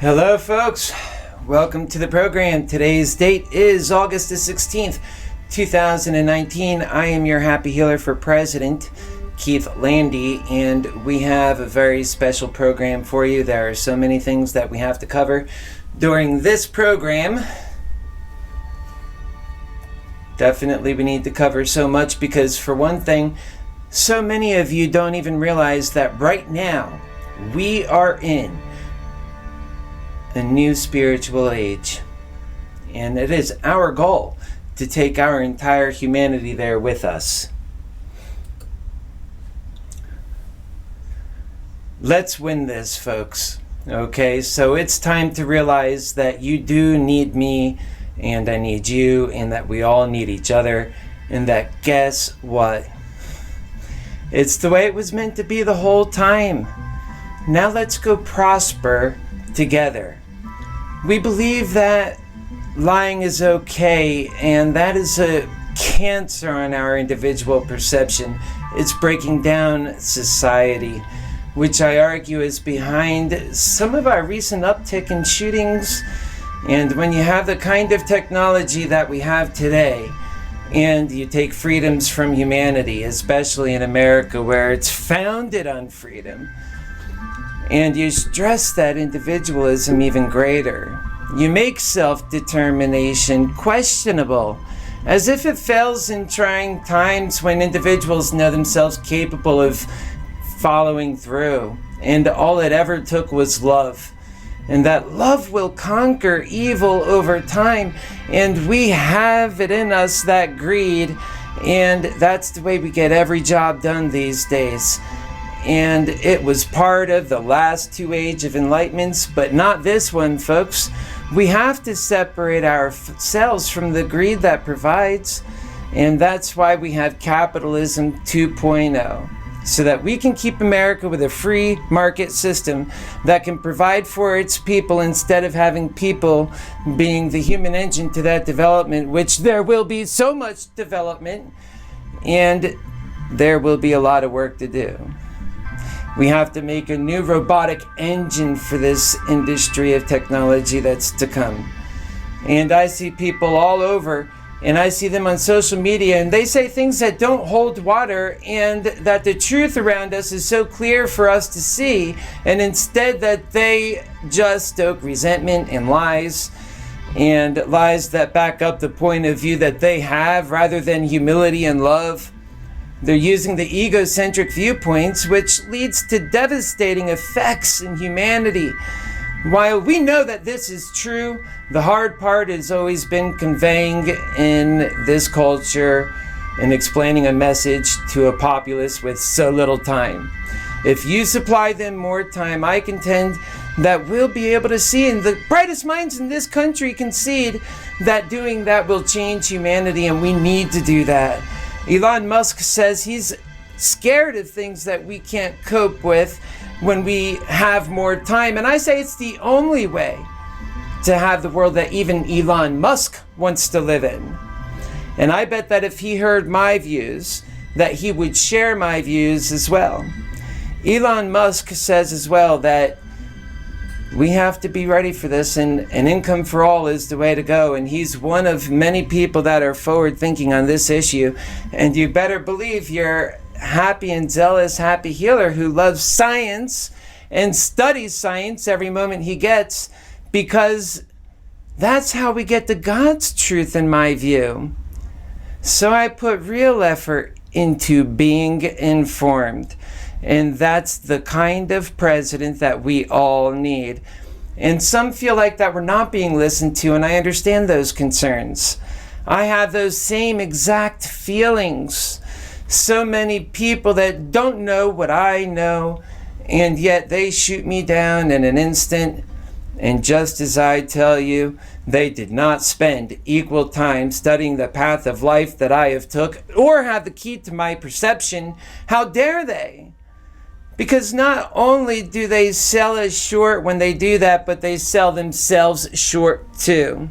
Hello folks, welcome to the program. Today's date is August the 16th, 2019. I am your Happy Healer for President, Keith Landy, and we have a very special program for you. There are so many things that we have to cover during this program. Definitely we need to cover so much because, for one thing, so many of you don't even realize that right now we are in a new spiritual age, and it is our goal to take our entire humanity there with us. Let's win this, folks. Okay, so it's time to realize that you do need me, and I need you, and that we all need each other, and that guess what? It's the way it was meant to be the whole time. Now let's go prosper together. We believe that lying is okay, and that is a cancer on our individual perception. It's breaking down society, which I argue is behind some of our recent uptick in shootings. And when you have the kind of technology that we have today, and you take freedoms from humanity, especially in America where it's founded on freedom, and you stress that individualism even greater, you make self-determination questionable, as if it fails in trying times when individuals know themselves capable of following through, and all it ever took was love. And that love will conquer evil over time, and we have it in us, that greed, and that's the way we get every job done these days. And it was part of the last two age of enlightenments, but not this one, folks. We have to separate ourselves from the greed that provides, and that's why we have capitalism 2.0, so that we can keep America with a free market system that can provide for its people, instead of having people being the human engine to that development, which there will be so much development, and there will be a lot of work to do. We have to make a new robotic engine for this industry of technology that's to come. And I see people all over, and I see them on social media, and they say things that don't hold water, and that the truth around us is so clear for us to see, and instead that they just stoke resentment and lies that back up the point of view that they have, rather than humility and love. They're using the egocentric viewpoints, which leads to devastating effects in humanity. While we know that this is true, the hard part has always been conveying in this culture and explaining a message to a populace with so little time. If you supply them more time, I contend that we'll be able to see, and the brightest minds in this country concede that doing that will change humanity, and we need to do that. Elon Musk says he's scared of things that we can't cope with when we have more time. And I say it's the only way to have the world that even Elon Musk wants to live in. And I bet that if he heard my views, that he would share my views as well. Elon Musk says as well that we have to be ready for this, and income for all is the way to go. And he's one of many people that are forward thinking on this issue. And you better believe your happy and zealous happy healer who loves science and studies science every moment he gets, because that's how we get to God's truth, in my view. So I put real effort into being informed. And that's the kind of president that we all need. And some feel like that we're not being listened to, and I understand those concerns. I have those same exact feelings. So many people that don't know what I know, and yet they shoot me down in an instant. And just as I tell you, they did not spend equal time studying the path of life that I have took, or have the key to my perception. How dare they? Because not only do they sell us short when they do that, but they sell themselves short too.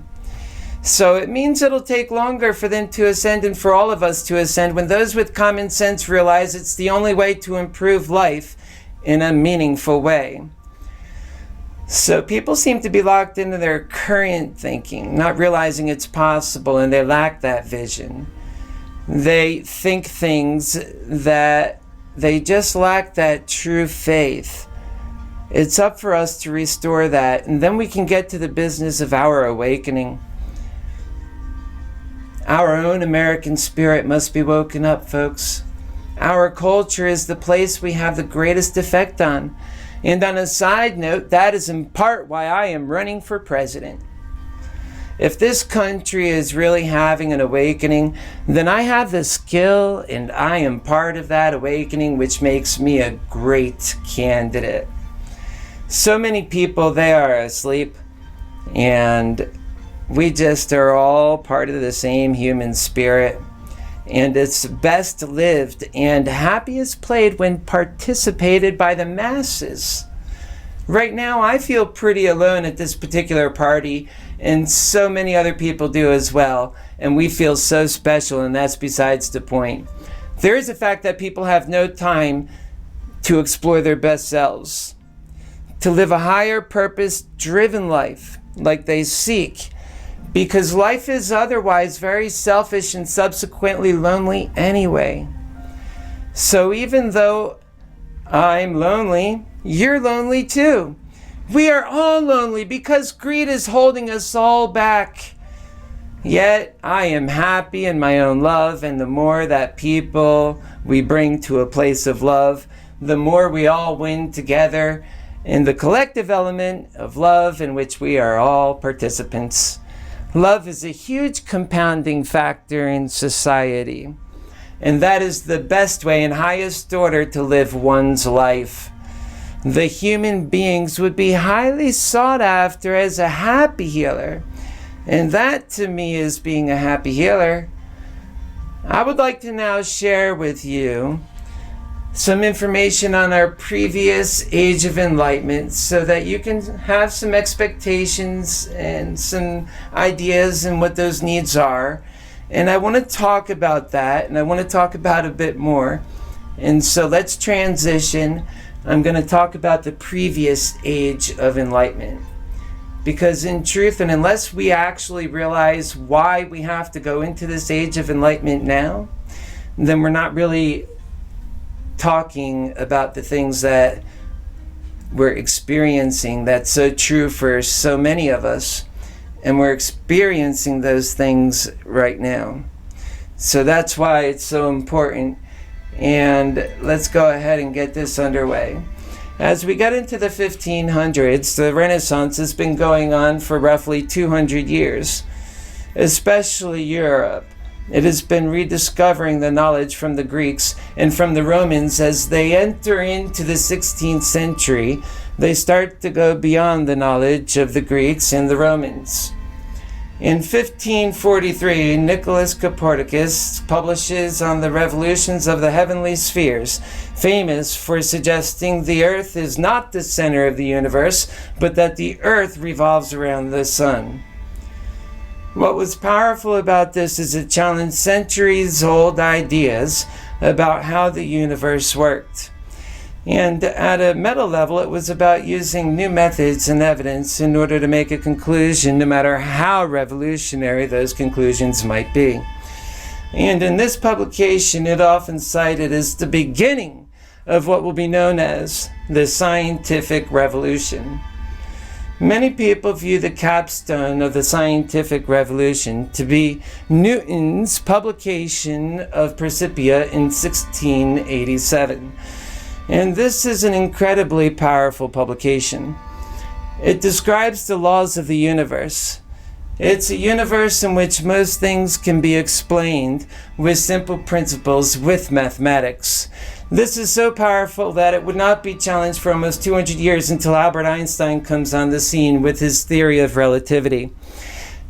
So it means it'll take longer for them to ascend and for all of us to ascend, when those with common sense realize it's the only way to improve life in a meaningful way. So people seem to be locked into their current thinking, not realizing it's possible, and they lack that vision. They think things that they just lack that true faith. It's up for us to restore that, and then we can get to the business of our awakening. Our own American spirit must be woken up, folks. Our culture is the place we have the greatest effect on. And on a side note, that is in part why I am running for president. If this country is really having an awakening, then I have the skill and I am part of that awakening, which makes me a great candidate. So many people, they are asleep, and we just are all part of the same human spirit. And it's best lived and happiest played when participated by the masses. Right now, I feel pretty alone at this particular party, and so many other people do as well. And we feel so special, and that's besides the point. There is a fact that people have no time to explore their best selves, to live a higher purpose-driven life like they seek, because life is otherwise very selfish and subsequently lonely anyway. So even though I'm lonely, you're lonely too. We are all lonely because greed is holding us all back. Yet I am happy in my own love, and the more that people we bring to a place of love, the more we all win together in the collective element of love in which we are all participants. Love is a huge compounding factor in society, and that is the best way and highest order to live one's life. The human beings would be highly sought after as a happy healer, and that to me is being a happy healer. I would like to now share with you some information on our previous Age of Enlightenment so that you can have some expectations and some ideas and what those needs are. And I want to talk about that, and I want to talk about a bit more. And so let's transition. I'm going to talk about the previous Age of Enlightenment. Because in truth, and unless we actually realize why we have to go into this Age of Enlightenment now, then we're not really talking about the things that we're experiencing that's so true for so many of us, and we're experiencing those things right now. So that's why it's so important, and let's go ahead and get this underway. As we get into the 1500s, the Renaissance has been going on for roughly 200 years, especially Europe. It has been rediscovering the knowledge from the Greeks and from the Romans. As they enter into the 16th century, they start to go beyond the knowledge of the Greeks and the Romans. In 1543, Nicholas Copernicus publishes on the revolutions of the heavenly spheres, famous for suggesting the earth is not the center of the universe, but that the earth revolves around the sun. What was powerful about this is it challenged centuries-old ideas about how the universe worked. And at a meta level, it was about using new methods and evidence in order to make a conclusion, no matter how revolutionary those conclusions might be. And in this publication, it often cited as the beginning of what will be known as the scientific revolution. Many people view the capstone of the scientific revolution to be Newton's publication of Principia in 1687. And this is an incredibly powerful publication. It describes the laws of the universe. It's a universe in which most things can be explained with simple principles with mathematics. This is so powerful that it would not be challenged for almost 200 years until Albert Einstein comes on the scene with his theory of relativity.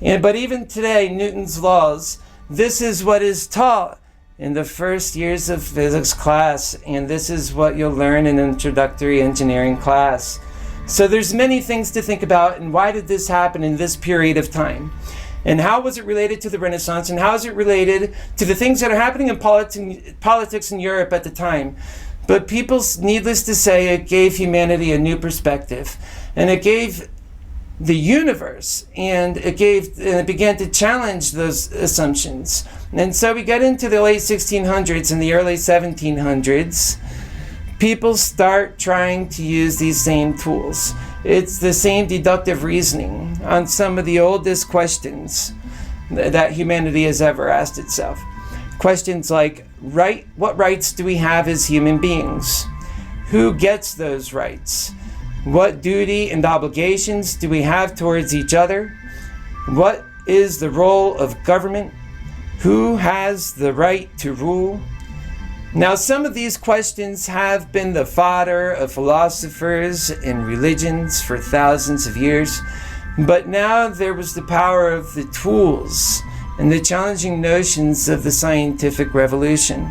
But even today, Newton's laws, this is what is taught in the first years of physics class, and this is what you'll learn in introductory engineering class. So there's many things to think about, and why did this happen in this period of time? And how was it related to the Renaissance? And how is it related to the things that are happening in politics in Europe at the time? But people, needless to say, it gave humanity a new perspective, and it gave the universe, and it began to challenge those assumptions. And so we get into the late 1600s and the early 1700s. People start trying to use these same tools. It's the same deductive reasoning on some of the oldest questions that humanity has ever asked itself. Questions like, what rights do we have as human beings? Who gets those rights? What duty and obligations do we have towards each other? What is the role of government? Who has the right to rule? Now, some of these questions have been the fodder of philosophers and religions for thousands of years, but now there was the power of the tools and the challenging notions of the scientific revolution.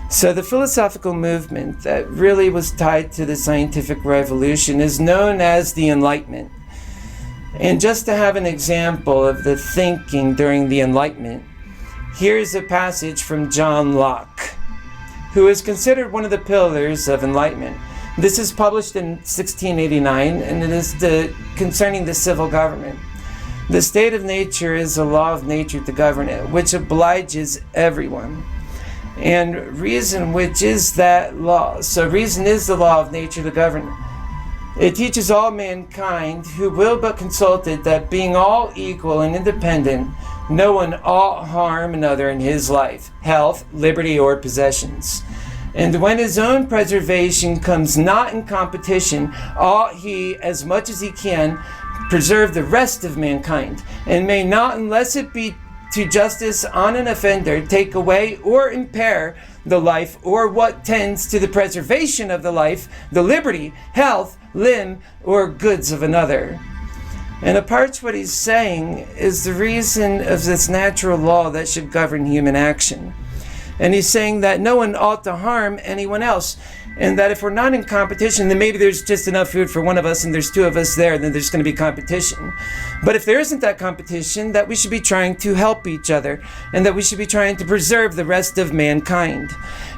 So the philosophical movement that really was tied to the scientific revolution is known as the Enlightenment. And just to have an example of the thinking during the Enlightenment, here's a passage from John Locke, who is considered one of the pillars of enlightenment. This is published in 1689, and it is concerning the civil government. The state of nature is a law of nature to govern it, which obliges everyone. And reason, which is that law. So reason is the law of nature to govern it. It teaches all mankind who will but consult it that being all equal and independent, no one ought harm another in his life, health, liberty, or possessions. And when his own preservation comes not in competition, ought he, as much as he can, preserve the rest of mankind, and may not, unless it be to justice on an offender, take away or impair the life, or what tends to the preservation of the life, the liberty, health, limb, or goods of another. And apart what he's saying is the reason of this natural law that should govern human action. And he's saying that no one ought to harm anyone else. And that if we're not in competition, then maybe there's just enough food for one of us and there's two of us there, then there's going to be competition. But if there isn't that competition, that we should be trying to help each other, and that we should be trying to preserve the rest of mankind.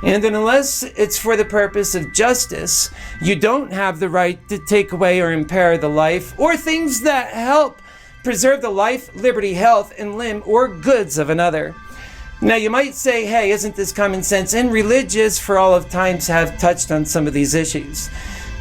And then unless it's for the purpose of justice, you don't have the right to take away or impair the life or things that help preserve the life, liberty, health, and limb or goods of another. Now you might say, hey, isn't this common sense? And religious for all of times have touched on some of these issues.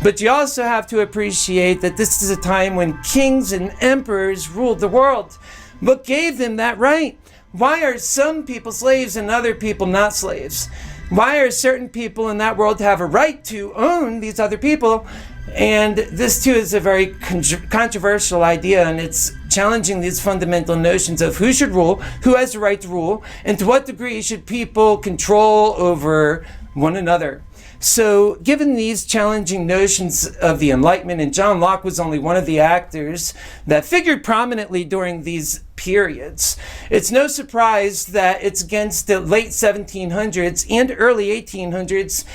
But you also have to appreciate that this is a time when kings and emperors ruled the world. What gave them that right? Why are some people slaves and other people not slaves? Why are certain people in that world have a right to own these other people? And this too is a very controversial idea, and it's challenging these fundamental notions of who should rule, who has the right to rule, and to what degree should people control over one another. So given these challenging notions of the Enlightenment, and John Locke was only one of the actors that figured prominently during these periods, it's no surprise that it's against the late 1700s and early 1800s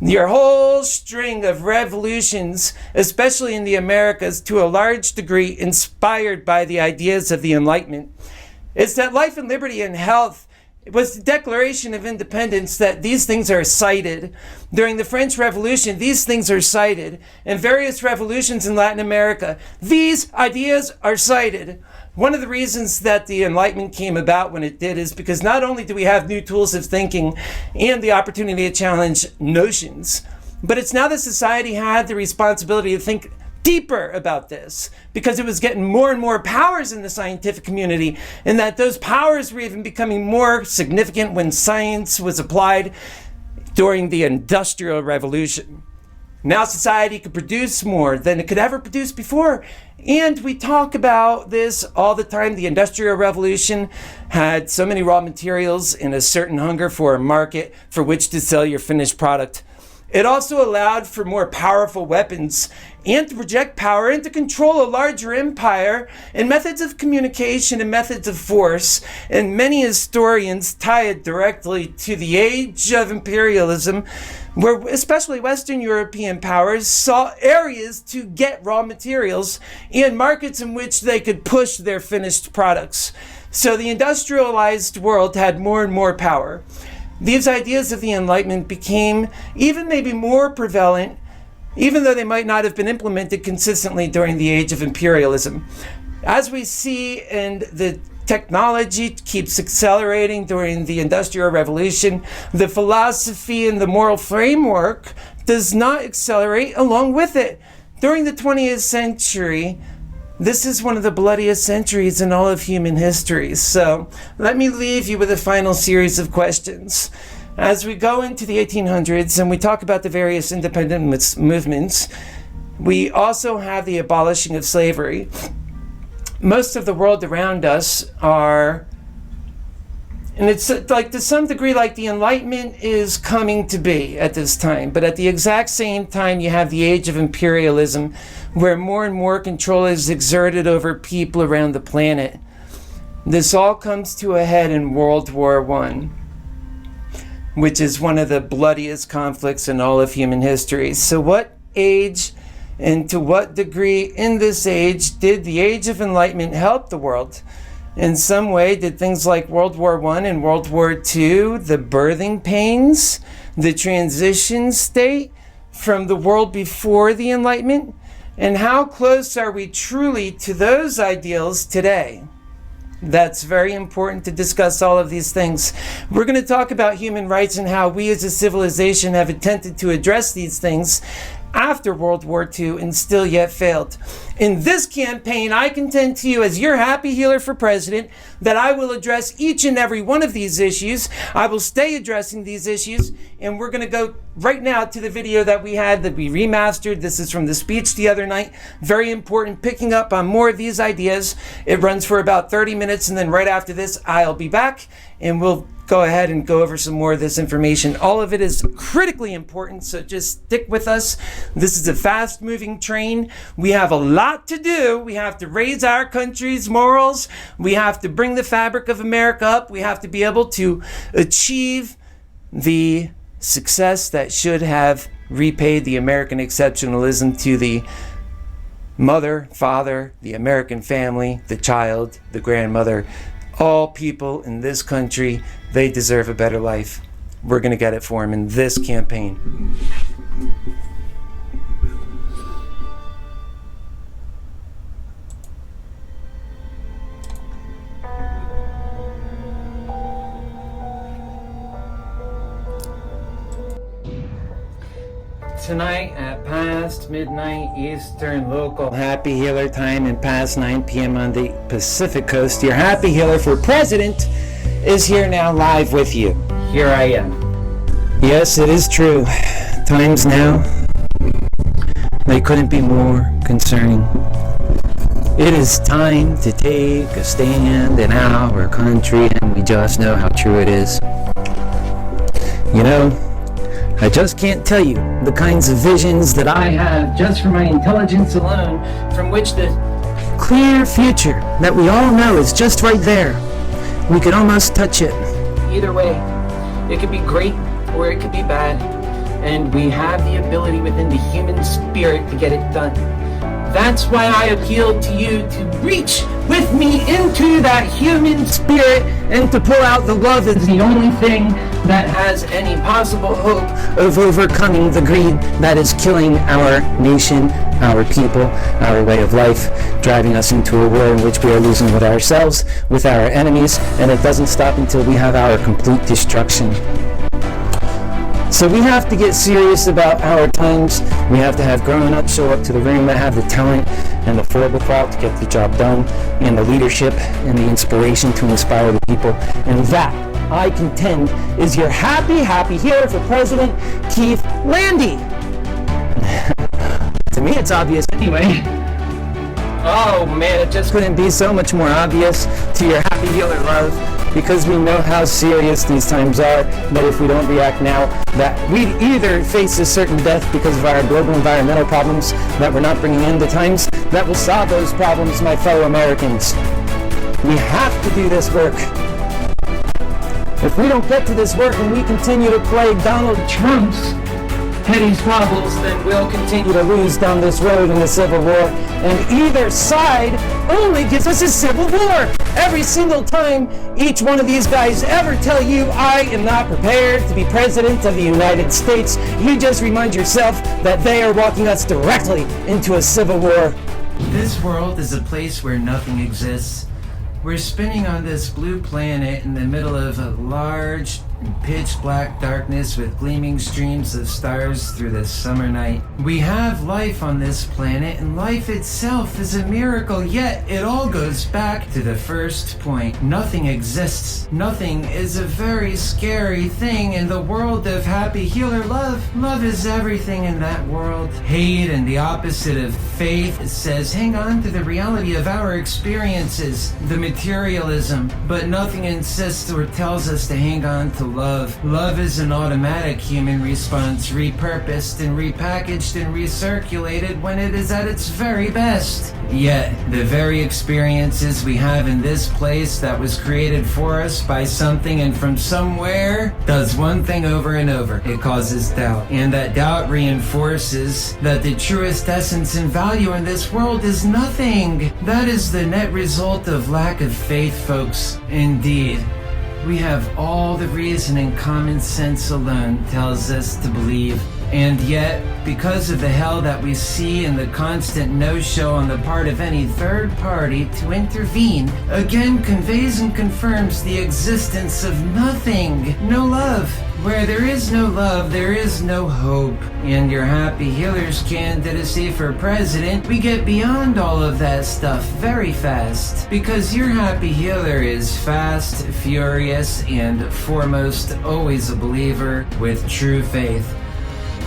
your whole string of revolutions, especially in the Americas, to a large degree inspired by the ideas of the Enlightenment. It's that life and liberty and health, it was the Declaration of Independence, that these things are cited. During the French Revolution, these things are cited. In various revolutions in Latin America, these ideas are cited. One of the reasons that the Enlightenment came about when it did is because not only do we have new tools of thinking and the opportunity to challenge notions, but it's now that society had the responsibility to think deeper about this, because it was getting more and more powers in the scientific community, and that those powers were even becoming more significant when science was applied during the Industrial Revolution. Now society could produce more than it could ever produce before. And we talk about this all the time. The Industrial Revolution had so many raw materials and a certain hunger for a market for which to sell your finished product. It also allowed for more powerful weapons and to project power and to control a larger empire, and methods of communication and methods of force. And many historians tie it directly to the age of imperialism, where especially Western European powers saw areas to get raw materials and markets in which they could push their finished products. So the industrialized world had more and more power. these ideas of the Enlightenment became even maybe more prevalent, even though they might not have been implemented consistently during the age of imperialism. As we see, and the technology keeps accelerating during the Industrial Revolution, the philosophy and the moral framework does not accelerate along with it. During the 20th century, this is one of the bloodiest centuries in all of human history. So let me leave you with a final series of questions. As we go into the 1800s and we talk about the various independent movements, we also have the abolishing of slavery. Most of the world around us are, and it's like to some degree like the Enlightenment is coming to be at this time, but at the exact same time you have the age of imperialism, where more and more control is exerted over people around the planet. This all comes to a head in World War I, which is one of the bloodiest conflicts in all of human history. So what age and to what degree in this age did the Age of Enlightenment help the world? In some way, did things like World War I and World War II, the birthing pains, the transition state from the world before the Enlightenment? And how close are we truly to those ideals today? That's very important to discuss all of these things. We're going to talk about human rights and how we as a civilization have attempted to address these things after World War II and still yet failed. In this campaign, I contend to you as your Happy Healer for President that I will address each and every one of these issues. I will stay addressing these issues, and we're going to go right now to the video that we remastered. This is from the speech the other night. Very important, picking up on more of these ideas. It runs for about 30 minutes, and then right after this, I'll be back, and we'll go ahead and go over some more of this information. All of it is critically important, so just stick with us. This is a fast-moving train. We have a lot to do. We have to raise our country's morals. We have to bring the fabric of America up. We have to be able to achieve the success that should have repaid the American exceptionalism to the mother, father, the American family, the child, the grandmother. All people in this country, they deserve a better life. We're going to get it for them in this campaign. Tonight at past midnight Eastern local Happy Healer time and past 9 p.m. on the Pacific Coast, your Happy Healer for President is here now live with you. Here I am. Yes, it is true. Times now, they couldn't be more concerning. It is time to take a stand in our country, and we just know how true it is. You know, I just can't tell you the kinds of visions that I have just from my intelligence alone, from which the clear future that we all know is just right there. We could almost touch it. Either way, it could be great or it could be bad, and we have the ability within the human spirit to get it done. That's why I appeal to you to reach with me into that human spirit and to pull out the love is the only thing that has any possible hope of overcoming the greed that is killing our nation, our people, our way of life, driving us into a war in which we are losing with ourselves, with our enemies, and it doesn't stop until we have our complete destruction. So we have to get serious about our times. We have to have grown-ups show up to the ring that have the talent and the forethought to get the job done, and the leadership and the inspiration to inspire the people. And that, I contend, is your Happy Healer for President, Keith Landy. To me, it's obvious anyway. Oh man, it just couldn't be so much more obvious to your Happy Healer love, because we know how serious these times are, that if we don't react now, that we'd either face a certain death because of our global environmental problems that we're not bringing in the times that will solve those problems, my fellow Americans. We have to do this work. If we don't get to this work and we continue to play Donald Trump's petty squabbles, then we'll continue to lose down this road in the Civil War. And either side only gives us a civil war. Every single time each one of these guys ever tell you, I am not prepared to be president of the United States, you just remind yourself that they are walking us directly into a civil war. This world is a place where nothing exists. We're spinning on this blue planet in the middle of a large pitch black darkness with gleaming streams of stars through the summer night. We have life on this planet, and life itself is a miracle, yet it all goes back to the first point. Nothing exists. Nothing is a very scary thing in the world of happy healer love. Love is everything in that world. Hate and the opposite of faith says hang on to the reality of our experiences, the materialism, but nothing insists or tells us to hang on to love. Love is an automatic human response, repurposed and repackaged and recirculated when it is at its very best. Yet, the very experiences we have in this place that was created for us by something and from somewhere does one thing over and over. It causes doubt. And that doubt reinforces that the truest essence and value in this world is nothing. That is the net result of lack of faith, folks. Indeed. We have all the reason and common sense alone tells us to believe. And yet, because of the hell that we see and the constant no-show on the part of any third party to intervene, again conveys and confirms the existence of nothing, no love. Where there is no love, there is no hope. In your Happy Healer's candidacy for president, we get beyond all of that stuff very fast. Because your Happy Healer is fast, furious, and foremost always a believer with true faith.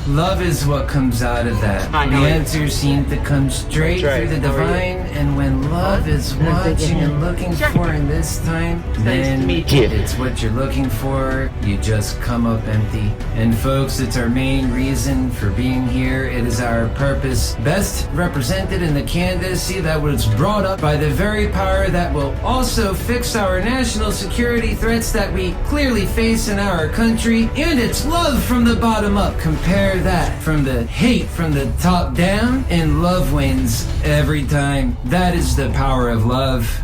Love is what comes out of that. The answers seem to come straight through the divine, and when love is watching and looking for in this time, then it's what you're looking for. You just come up empty. And folks, it's our main reason for being here. It is our purpose, best represented in the candidacy that was brought up by the very power that will also fix our national security threats that we clearly face in our country. And it's love from the bottom up. Compare that from the hate from the top down, and love wins every time. That is the power of love.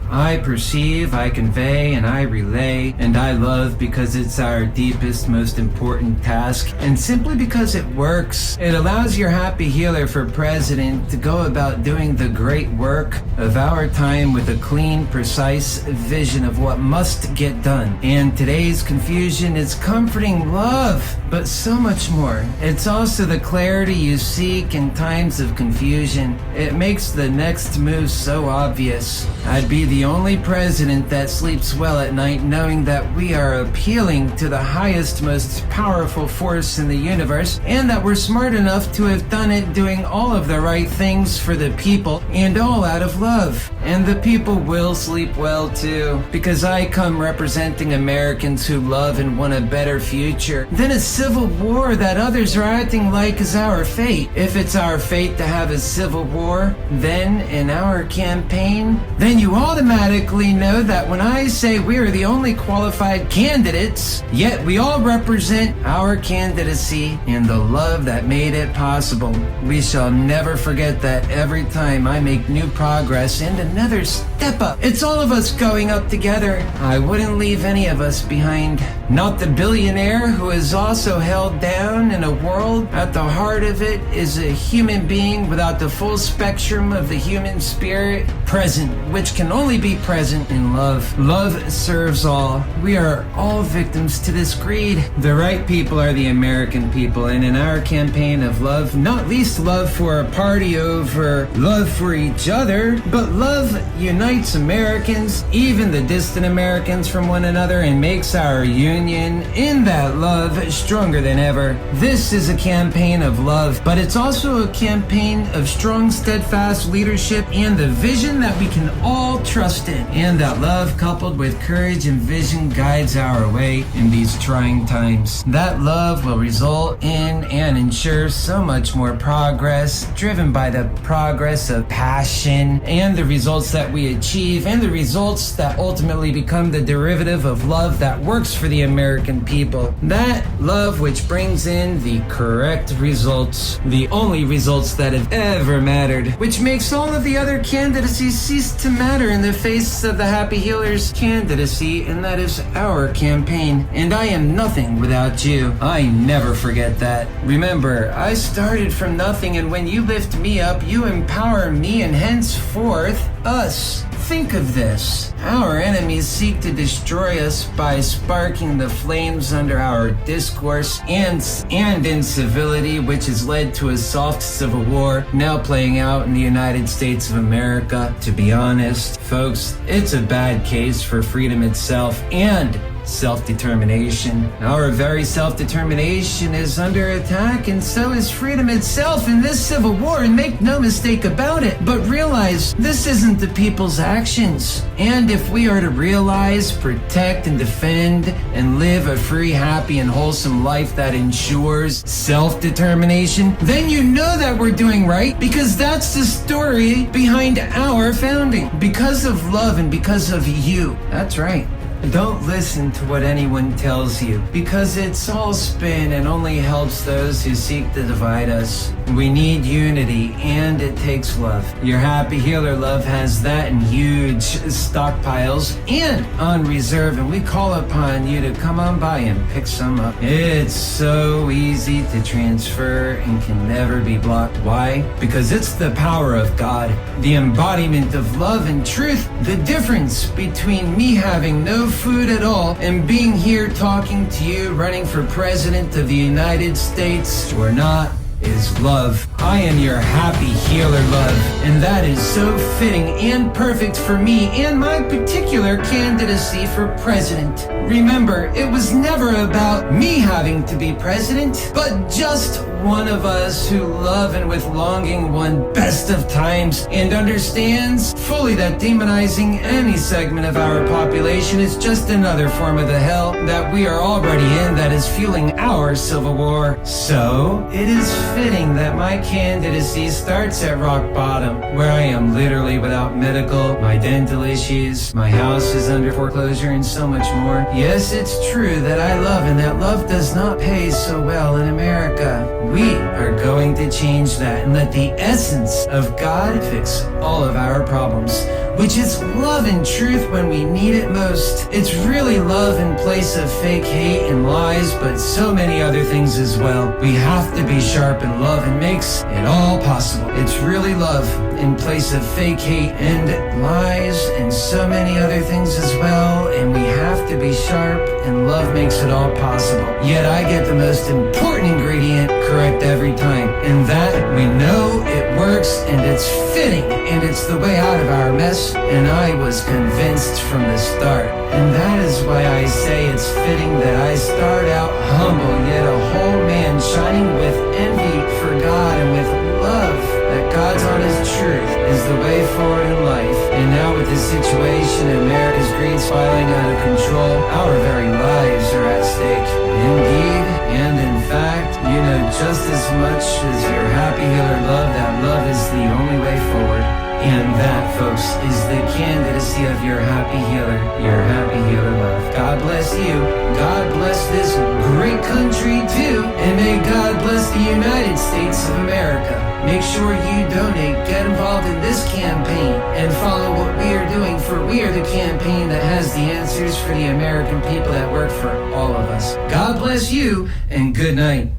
I perceive, I convey, and I relay, and I love because it's our deepest, most important task, and simply because it works. It allows your Happy Healer for President to go about doing the great work of our time with a clean, precise vision of what must get done. And today's confusion is comforting love, but so much more. It's also the clarity you seek in times of confusion. It makes the next move so obvious. I'd be the only president that sleeps well at night knowing that we are appealing to the highest, most powerful force in the universe, and that we're smart enough to have done it doing all of the right things for the people, and all out of love. And the people will sleep well too, because I come representing Americans who love and want a better future than a civil war that others are acting like is our fate. If it's our fate to have a civil war, then in our campaign, then you automatically know that when I say we are the only qualified candidates, yet we all represent our candidacy and the love that made it possible. We shall never forget that every time I make new progress and another step up, it's all of us going up together. I wouldn't leave any of us behind. Not the billionaire who is also held down in a world at the heart of it is a human being without the full spectrum of the human spirit present, which can only be present in love. Love serves all. We are all victims to this greed. The right people are the American people, and in our campaign of love, not least love for a party over love for each other, but love unites Americans, even the distant Americans, from one another, and makes our union in that love stronger than ever. This is a campaign of love, but it's also a campaign of strong, steadfast leadership and the vision that we can all trust in. And that love, coupled with courage and vision, guides our way in these trying times. That love will result in and ensure so much more progress, driven by the progress of passion and the results that we achieve, and the results that ultimately become the derivative of love that works for the American people. That love which brings in the correct results, the only results that have ever mattered, which makes all of the other candidacies cease to matter in the face of the Happy Healer's candidacy, and that is our campaign. And I am nothing without you. I never forget that. Remember, I started from nothing, and when you lift me up, you empower me, and henceforth, us. Think of this. Our enemies seek to destroy us by sparking the flames under our discourse and incivility, which has led to a soft civil war now playing out in the United States of America. To be honest, folks, it's a bad case for freedom itself and self-determination. Our very self-determination is under attack, and so is freedom itself in this civil war, and make no mistake about it. But realize, this isn't the people's actions. And if we are to realize, protect, and defend, and live a free, happy, and wholesome life that ensures self-determination, then you know that we're doing right, because that's the story behind our founding. Because of love and because of you. That's right. Don't listen to what anyone tells you, because it's all spin and only helps those who seek to divide us. We need unity, and it takes love. Your Happy Healer love has that in huge stockpiles and on reserve, and we call upon you to come on by and pick some up. It's so easy to transfer and can never be blocked. Why? Because it's the power of God, the embodiment of love and truth. The difference between me having no food at all and being here talking to you, running for president of the United States or not, is love. I am your Happy Healer love, and that is so fitting and perfect for me and my particular candidacy for president. Remember, it was never about me having to be president, but just one of us who love and with longing one best of times and understands fully that demonizing any segment of our population is just another form of the hell that we are already in that is fueling our civil war. So, it is fitting that my candidacy starts at rock bottom, where I am literally without medical, my dental issues, my house is under foreclosure, and so much more. Yes, it's true that I love, and that love does not pay so well in America. We are going to change that and let the essence of God fix all of our problems, which is love and truth when we need it most. It's really love in place of fake hate and lies, but so many other things as well. We have to be sharp in love and makes it all possible. It's really love in place of fake hate and lies and so many other things as well, and we have to be sharp, and love makes it all possible. Yet I get the most important ingredient correct every time, and that we know it works, and it's fitting, and it's the way out of our mess, and I was convinced from the start. And that is why I say it's fitting that I start out humble, yet a whole man shining with envy for God and with love that God's honest truth is the way forward in life. And now with this situation, America's greed spiraling out of control, our very lives are at stake. Indeed, and in fact, you know just as much as your Happy Healer love that love is the only way forward. And that, folks, is the candidacy of your Happy Healer, your Happy Healer love. God bless you. God bless this great country too. And may God bless the United States of America. Make sure you donate, get involved in this campaign, and follow what we are doing, for we are the campaign that has the answers for the American people that work for all of us. God bless you, and good night.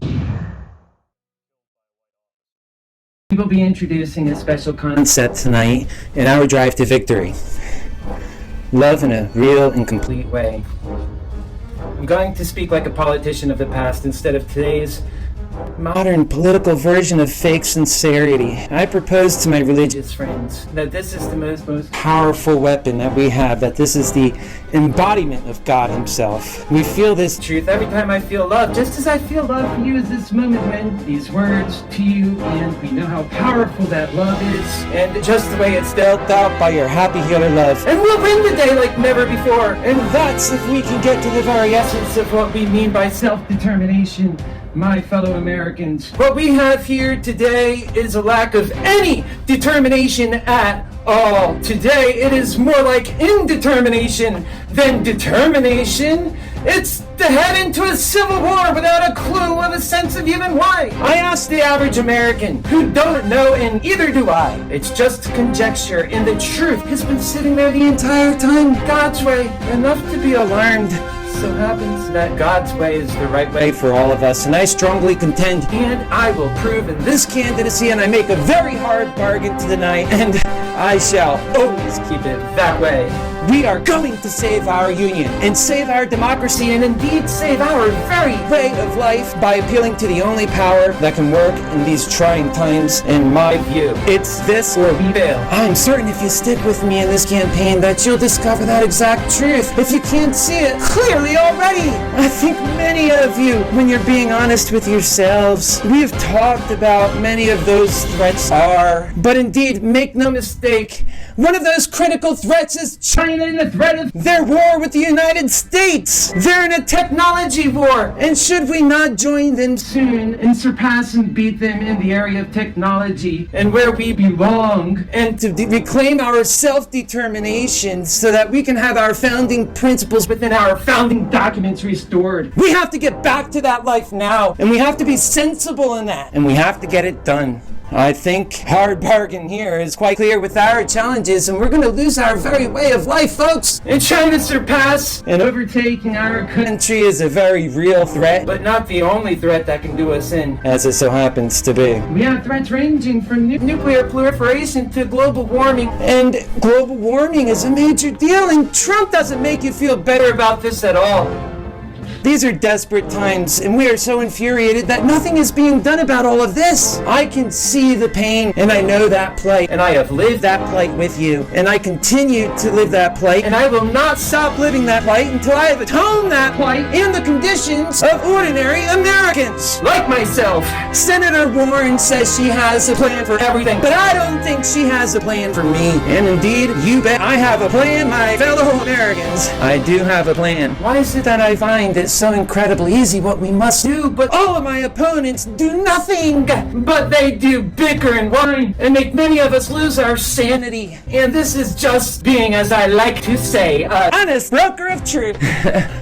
We will be introducing a special concept tonight in our drive to victory. Love in a real and complete way. I'm going to speak like a politician of the past instead of today's modern political version of fake sincerity. I propose to my religious friends that this is the most powerful weapon that we have, that this is the embodiment of God himself. We feel this truth every time I feel love, just as I feel love for you is this moment when these words to you, and we know how powerful that love is, and just the way it's dealt out by your Happy Healer love. And we'll win the day like never before. And that's if we can get to the very essence of what we mean by self-determination. My fellow Americans, what we have here today is a lack of any determination at all. Today, it is more like indetermination than determination. It's to head into a civil war without a clue or the sense of even why. I ask the average American who don't know, and either do I. It's just conjecture, and the truth has been sitting there the entire time, God's way, enough to be alarmed. So happens that God's way is the right way for all of us, and I strongly contend, and I will prove in this candidacy, and I make a very hard bargain to deny, and I shall always keep it that way. We are going to save our union and save our democracy and indeed save our very way of life by appealing to the only power that can work in these trying times, in my view. It's this or we fail. I'm certain if you stick with me in this campaign that you'll discover that exact truth. If you can't see it clearly already, I think many of you, when you're being honest with yourselves, we've talked about many of those threats are, but indeed, make no mistake, one of those critical threats is China and the threat of their war with the United States. They're in a technology war, and should we not join them soon and surpass and beat them in the area of technology and where we belong, and to reclaim our self-determination so that we can have our founding principles within our founding documents restored. We have to get back to that life now, and we have to be sensible in that, and we have to get it done. I think hard bargain here is quite clear with our challenges, and we're going to lose our very way of life, folks. And trying to surpass and overtaking our country is a very real threat, but not the only threat that can do us in, as it so happens to be. We have threats ranging from nuclear proliferation to global warming, and global warming is a major deal, and Trump doesn't make you feel better about this at all. These are desperate times, and we are so infuriated that nothing is being done about all of this. I can see the pain, and I know that plight, and I have lived that plight with you, and I continue to live that plight, and I will not stop living that plight until I have atoned that plight in the conditions of ordinary Americans, like myself. Senator Warren says she has a plan for everything, but I don't think she has a plan for me. And indeed, you bet I have a plan, my fellow Americans. I do have a plan. Why is it that I find it so incredibly easy what we must do, but all of my opponents do nothing? But they do bicker and whine and make many of us lose our sanity. And this is just being, as I like to say, an honest broker of truth.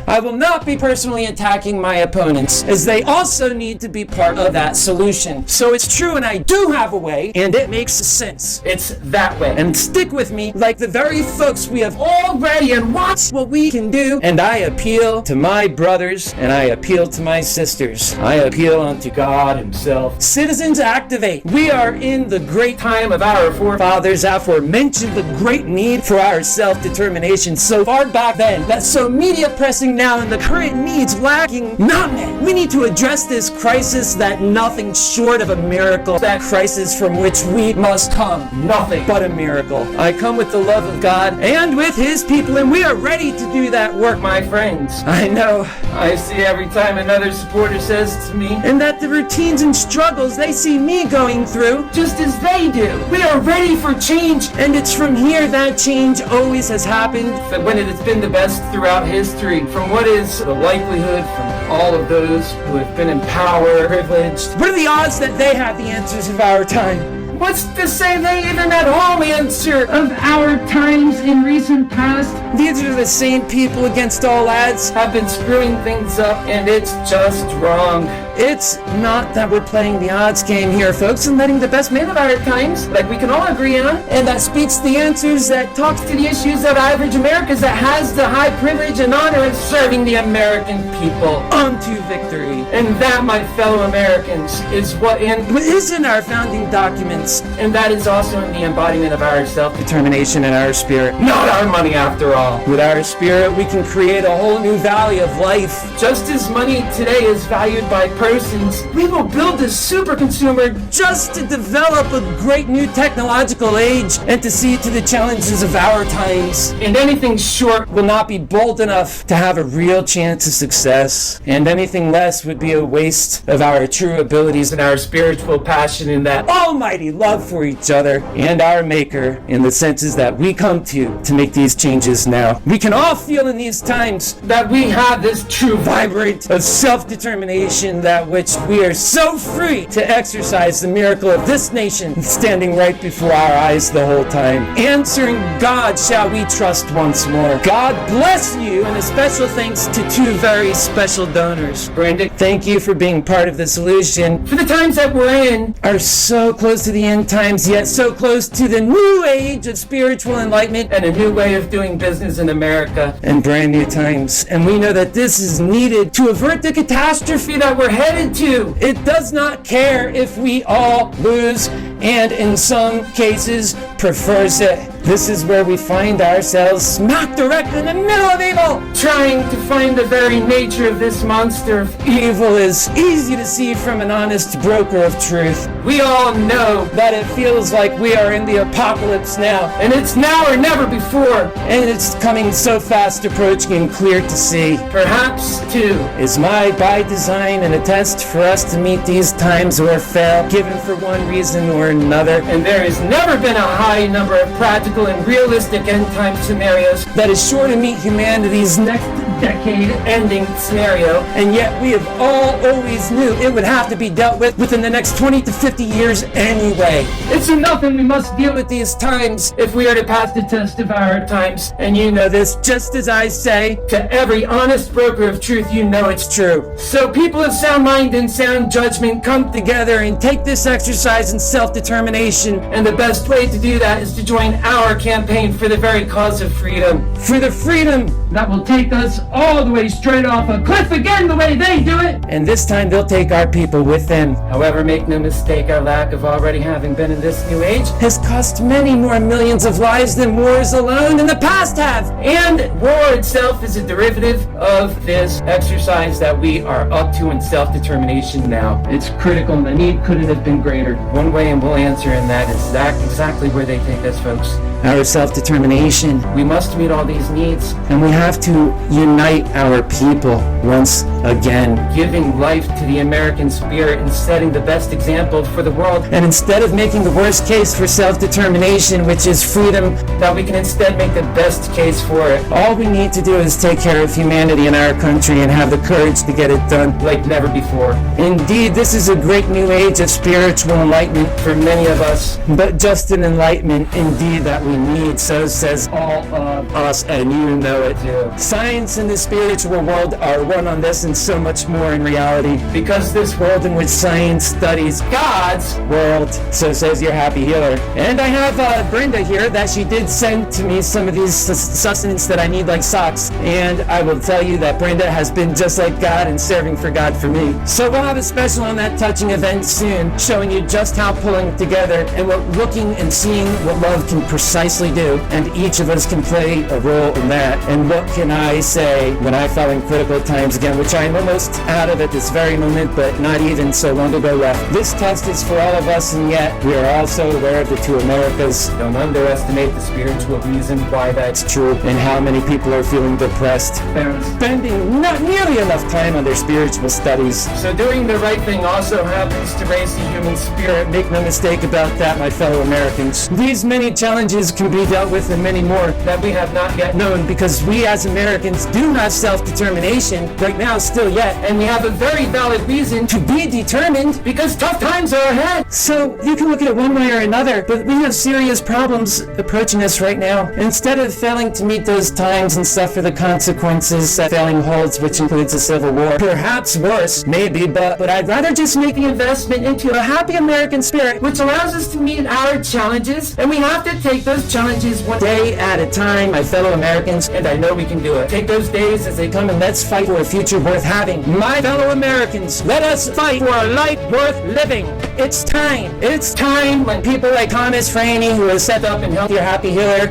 I will not be personally attacking my opponents, as they also need to be part of that solution. So it's true, and I do have a way, and it makes sense. It's that way. And stick with me like the very folks we have already, and watch what we can do. And I appeal to my brothers, and I appeal to my sisters. I appeal unto God himself. Citizens, activate. We are in the great time of our forefathers aforementioned the great need for our self-determination so far back then, that's so media pressing now, and the current needs lacking, not met. We need to address this crisis that nothing short of a miracle, that crisis from which we must come, nothing but a miracle. I come with the love of God and with his people, and we are ready to do that work, my friends. I know I see every time another supporter says to me, and that the routines and struggles they see me going through, just as they do. We are ready for change, and it's from here that change always has happened, that when it has been the best throughout history, from what is the likelihood from all of those who have been in power, privileged. What are the odds that they have the answers of our time? What's to say they even at all answer of our times in recent past? These are the same people against all odds have been screwing things up, and it's just wrong. It's not that we're playing the odds game here, folks, and letting the best men of our times, like we can all agree on, and that speaks the answers, that talks to the issues of average Americans, that has the high privilege and honor of serving the American people unto victory. And that, my fellow Americans, is what is in our founding documents, and that is also in the embodiment of our self-determination and our spirit. Not our money, after all. With our spirit, we can create a whole new valley of life. Just as money today is valued by persons, we will build a super consumer just to develop a great new technological age and to see to the challenges of our times. And anything short will not be bold enough to have a real chance of success. And anything less would be a waste of our true abilities and our spiritual passion in that almighty love for each other and our Maker, in the senses that we come to make these changes now. We can all feel in these times that we have this true vibrant of self-determination that that which we are so free to exercise the miracle of this nation standing right before our eyes the whole time. Answering God shall we trust once more. God bless you, and a special thanks to two very special donors. Brenda, thank you for being part of the solution. For the times that we're in are so close to the end times, yet so close to the new age of spiritual enlightenment and a new way of doing business in America and brand new times. And we know that this is needed to avert the catastrophe that we're headed to. It does not care if we all lose, and in some cases prefers it. This is where we find ourselves smack directly in the middle of evil, trying to find the very nature of this monster of evil is easy to see from an honest broker of truth. We all know that it feels like we are in the apocalypse now, and it's now or never before, and it's coming so fast approaching and clear to see. Perhaps, too, is by design and a test for us to meet these times or fail, given for one reason or another. And there has never been a high number of practical and realistic end-time scenarios that is sure to meet humanity's next decade-ending scenario, and yet we have all always knew it would have to be dealt with within the next 20 to 50 years anyway. It's enough, and we must deal with these times if we are to pass the test of our times. And you know this, just as I say to every honest broker of truth, you know it's true. So people of sound mind and sound judgment, come together and take this exercise in self-determination, and the best way to do that is to join our campaign for the very cause of freedom. For the freedom that will take us all the way straight off a cliff again the way they do it. And this time they'll take our people with them. However, make no mistake, our lack of already having been in this new age has cost many more millions of lives than wars alone in the past have. And war itself is a derivative of this exercise that we are up to in self-determination now. It's critical, and the need couldn't have been greater. One way, and we'll answer, and that is exactly where they take us, folks. Our self-determination. We must meet all these needs, and we have to unite our people once again, giving life to the American spirit and setting the best example for the world. And instead of making the worst case for self-determination, which is freedom, that we can instead make the best case for it. All we need to do is take care of humanity in our country and have the courage to get it done like never before. Indeed, this is a great new age of spiritual enlightenment for many of us, but just an enlightenment indeed that we need, so says all of us, and you know it too. Science and the spiritual world are one on this and so much more in reality, because this world in which science studies God's world, so says your happy healer. And I have Brenda here that she did send to me some of these sustenance that I need, like socks, and I will tell you that Brenda has been just like God and serving for God for me. So we'll have a special on that touching event soon, showing you just how pulling together and what looking and seeing what love can precisely do, and each of us can play a role in that. And what can I say when I fell in critical times again, which I'm almost out of at this very moment, but not even so long ago left. This test is for all of us, and yet we are also aware of the two Americas. Don't underestimate the spiritual reason why that's true, and how many people are feeling depressed. They're spending not nearly enough time on their spiritual studies. So doing the right thing also happens to raise the human spirit. Make no mistake about that, my fellow Americans. These many challenges can be dealt with, and many more that we have not yet known, because we as Americans do have self-determination right now still yet, and we have a very valid reason to be determined, because tough times are ahead. So you can look at it one way or another, but we have serious problems approaching us right now. Instead of failing to meet those times and suffer the consequences that failing holds, which includes a civil war, perhaps worse, maybe, but I'd rather just make the investment into a happy American spirit, which allows us to meet our challenges, and we have to take those challenges one day at a time, my fellow Americans, and I know we can do it. Take those days as they come, and let's fight for a future worth having. My fellow Americans, let us fight for a life worth living. It's time. It's time when people like Thomas Franey, who has set up and helped your happy healer,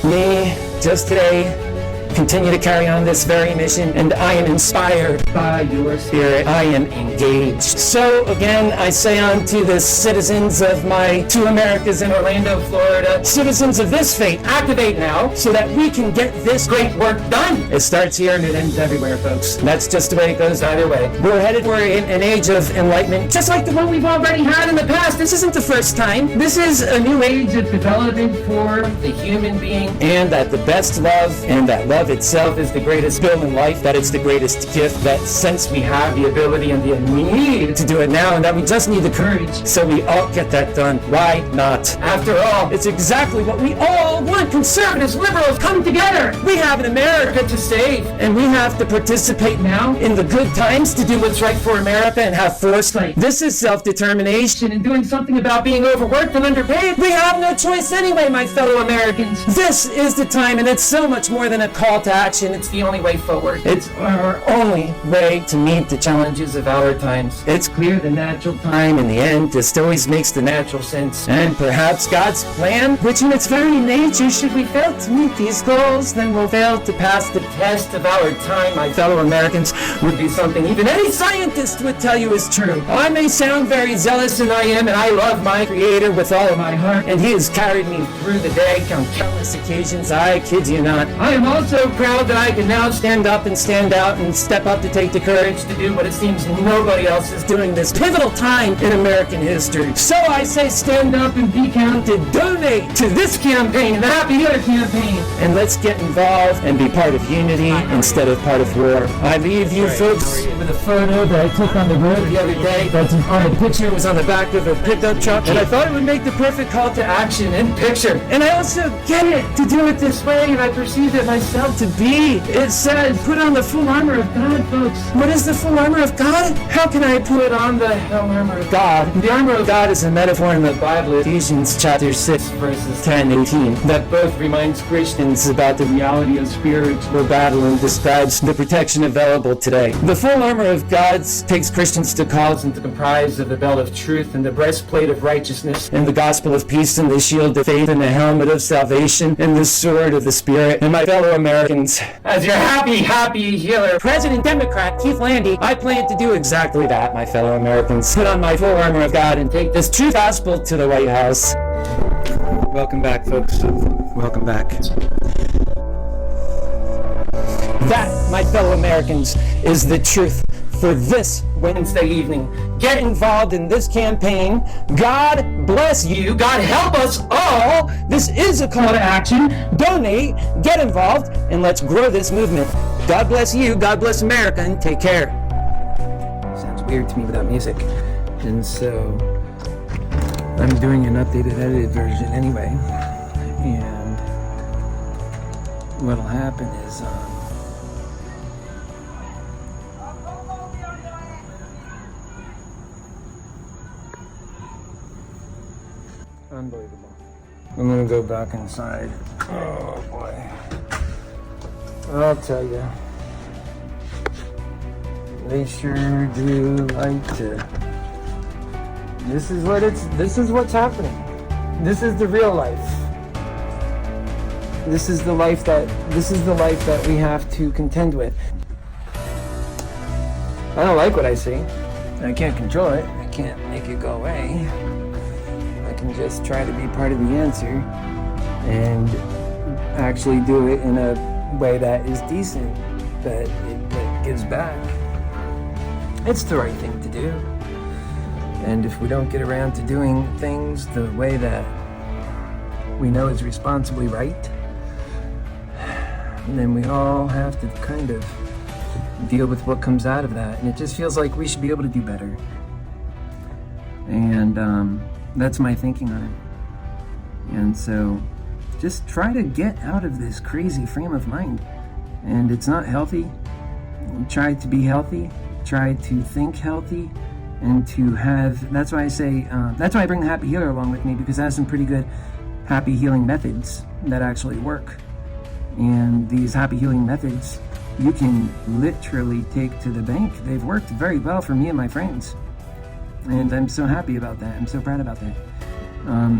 me, just today, continue to carry on this very mission, and I am inspired by your spirit. I am engaged. So again, I say unto the citizens of my two Americas in Orlando, Florida, citizens of this fate, activate now so that we can get this great work done. It starts here and it ends everywhere, folks. That's just the way it goes either way. We're headed for an age of enlightenment, just like the one we've already had in the past. This isn't the first time. This is a new age of development for the human being, and that the best love, and that love of itself is the greatest bill in life, that it's the greatest gift, that since we have the ability and the need to do it now, and that we just need the courage, so we all get that done. Why not? After all, it's exactly what we all want. Conservatives, liberals, come together. We have an America to save, and we have to participate now in the good times to do what's right for America and have foresight. This is self-determination and doing something about being overworked and underpaid. We have no choice anyway, my fellow Americans. This is the time, and it's so much more than a call to action. It's the only way forward. It's our only way to meet the challenges of our times. It's clear the natural time in the end just always makes the natural sense. And perhaps God's plan, which in its very nature, should we fail to meet these goals, then we'll fail to pass the test of our time, my fellow Americans, would be something even any scientist would tell you is true. I may sound very zealous, and I am, and I love my Creator with all of my heart, and He has carried me through the day on countless occasions. I kid you not. I am also proud that I can now stand up and stand out and step up to take the courage to do what it seems nobody else is doing this pivotal time in American history. So I say stand up and be counted. Donate to this campaign, the Happy Healer campaign, and let's get involved and be part of unity instead of part of war. I leave you folks with a photo that I took on the road the other day. That's on the picture, was on the back of a pickup truck, and I thought it would make the perfect call to action in picture. And I also get it to do it this way, and I perceive it myself to be. It says, put on the full armor of God, folks. What is the full armor of God? How can I put on the hell armor of God? The armor of God is a metaphor in the Bible, Ephesians chapter 6, verses 10 and 18, that both reminds Christians about the reality of spiritual battle and describes the protection available today. The full armor of God takes Christians to cause and to comprise of the belt of truth and the breastplate of righteousness and the gospel of peace and the shield of faith and the helmet of salvation and the sword of the Spirit. And my fellow Americans, as your happy healer, President Democrat Keith Landy, I plan to do exactly that, my fellow Americans. Put on my full armor of God and take this true gospel to the White House. Welcome back, folks. Welcome back. That, my fellow Americans, is the truth for this Wednesday evening. Get involved in this campaign. God bless you. God help us all. This is a call to action. Donate, get involved, and let's grow this movement. God bless you. God bless America, and take care. Sounds weird to me without music. And so I'm doing an updated, edited version anyway. And what'll happen is unbelievable. I'm gonna go back inside. Oh boy. I'll tell you. They sure do like to. This is what's happening. This is the real life. This is the life that we have to contend with. I don't like what I see. I can't control it. I can't make it go away. I can just try to be part of the answer and actually do it in a way that is decent, that gives back. It's the right thing to do. And if we don't get around to doing things the way that we know is responsibly right, then we all have to kind of deal with what comes out of that. And it just feels like we should be able to do better. And that's my thinking on it. And so just try to get out of this crazy frame of mind. And it's not healthy. Try to be healthy. Try to think healthy. And to have, that's why I say, that's why I bring the Happy Healer along with me, because it has some pretty good happy healing methods that actually work. And these happy healing methods, you can literally take to the bank. They've worked very well for me and my friends. And I'm so happy about that. I'm so proud about that.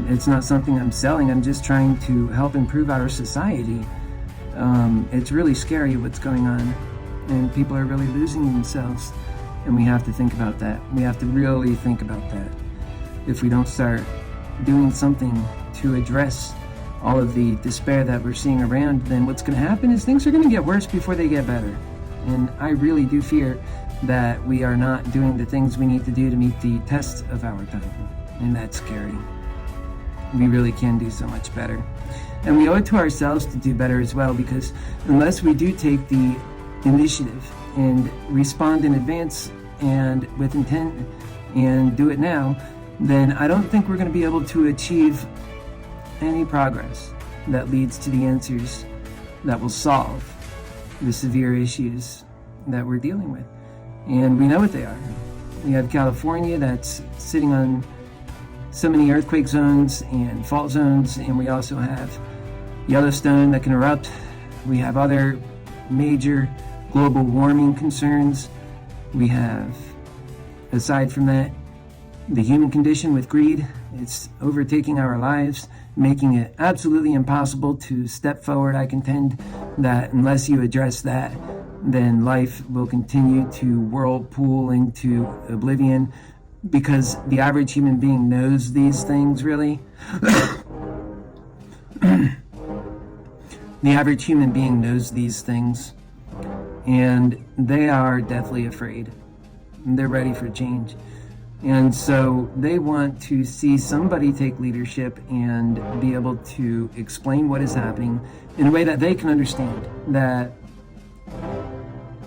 It's not something I'm selling. I'm just trying to help improve our society. It's really scary what's going on. And people are really losing themselves. And we have to think about that. We have to really think about that. If we don't start doing something to address all of the despair that we're seeing around, then what's going to happen is things are going to get worse before they get better. And I really do fear that we are not doing the things we need to do to meet the test of our time. And that's scary. we really can do so much better. And we owe it to ourselves to do better as well, because unless we do take the initiative and respond in advance and with intent and do it now, then I don't think we're going to be able to achieve any progress that leads to the answers that will solve the severe issues that we're dealing with. And we know what they are. We have California that's sitting on so many earthquake zones and fault zones, and we also have Yellowstone that can erupt. We have other major global warming concerns. We have, aside from that, the human condition with greed. It's overtaking our lives, making it absolutely impossible to step forward. I contend that unless you address that, then life will continue to whirlpool into oblivion, because the average human being knows these things, really. The average human being knows these things, and they are deathly afraid. They're ready for change. And so they want to see somebody take leadership and be able to explain what is happening in a way that they can understand. That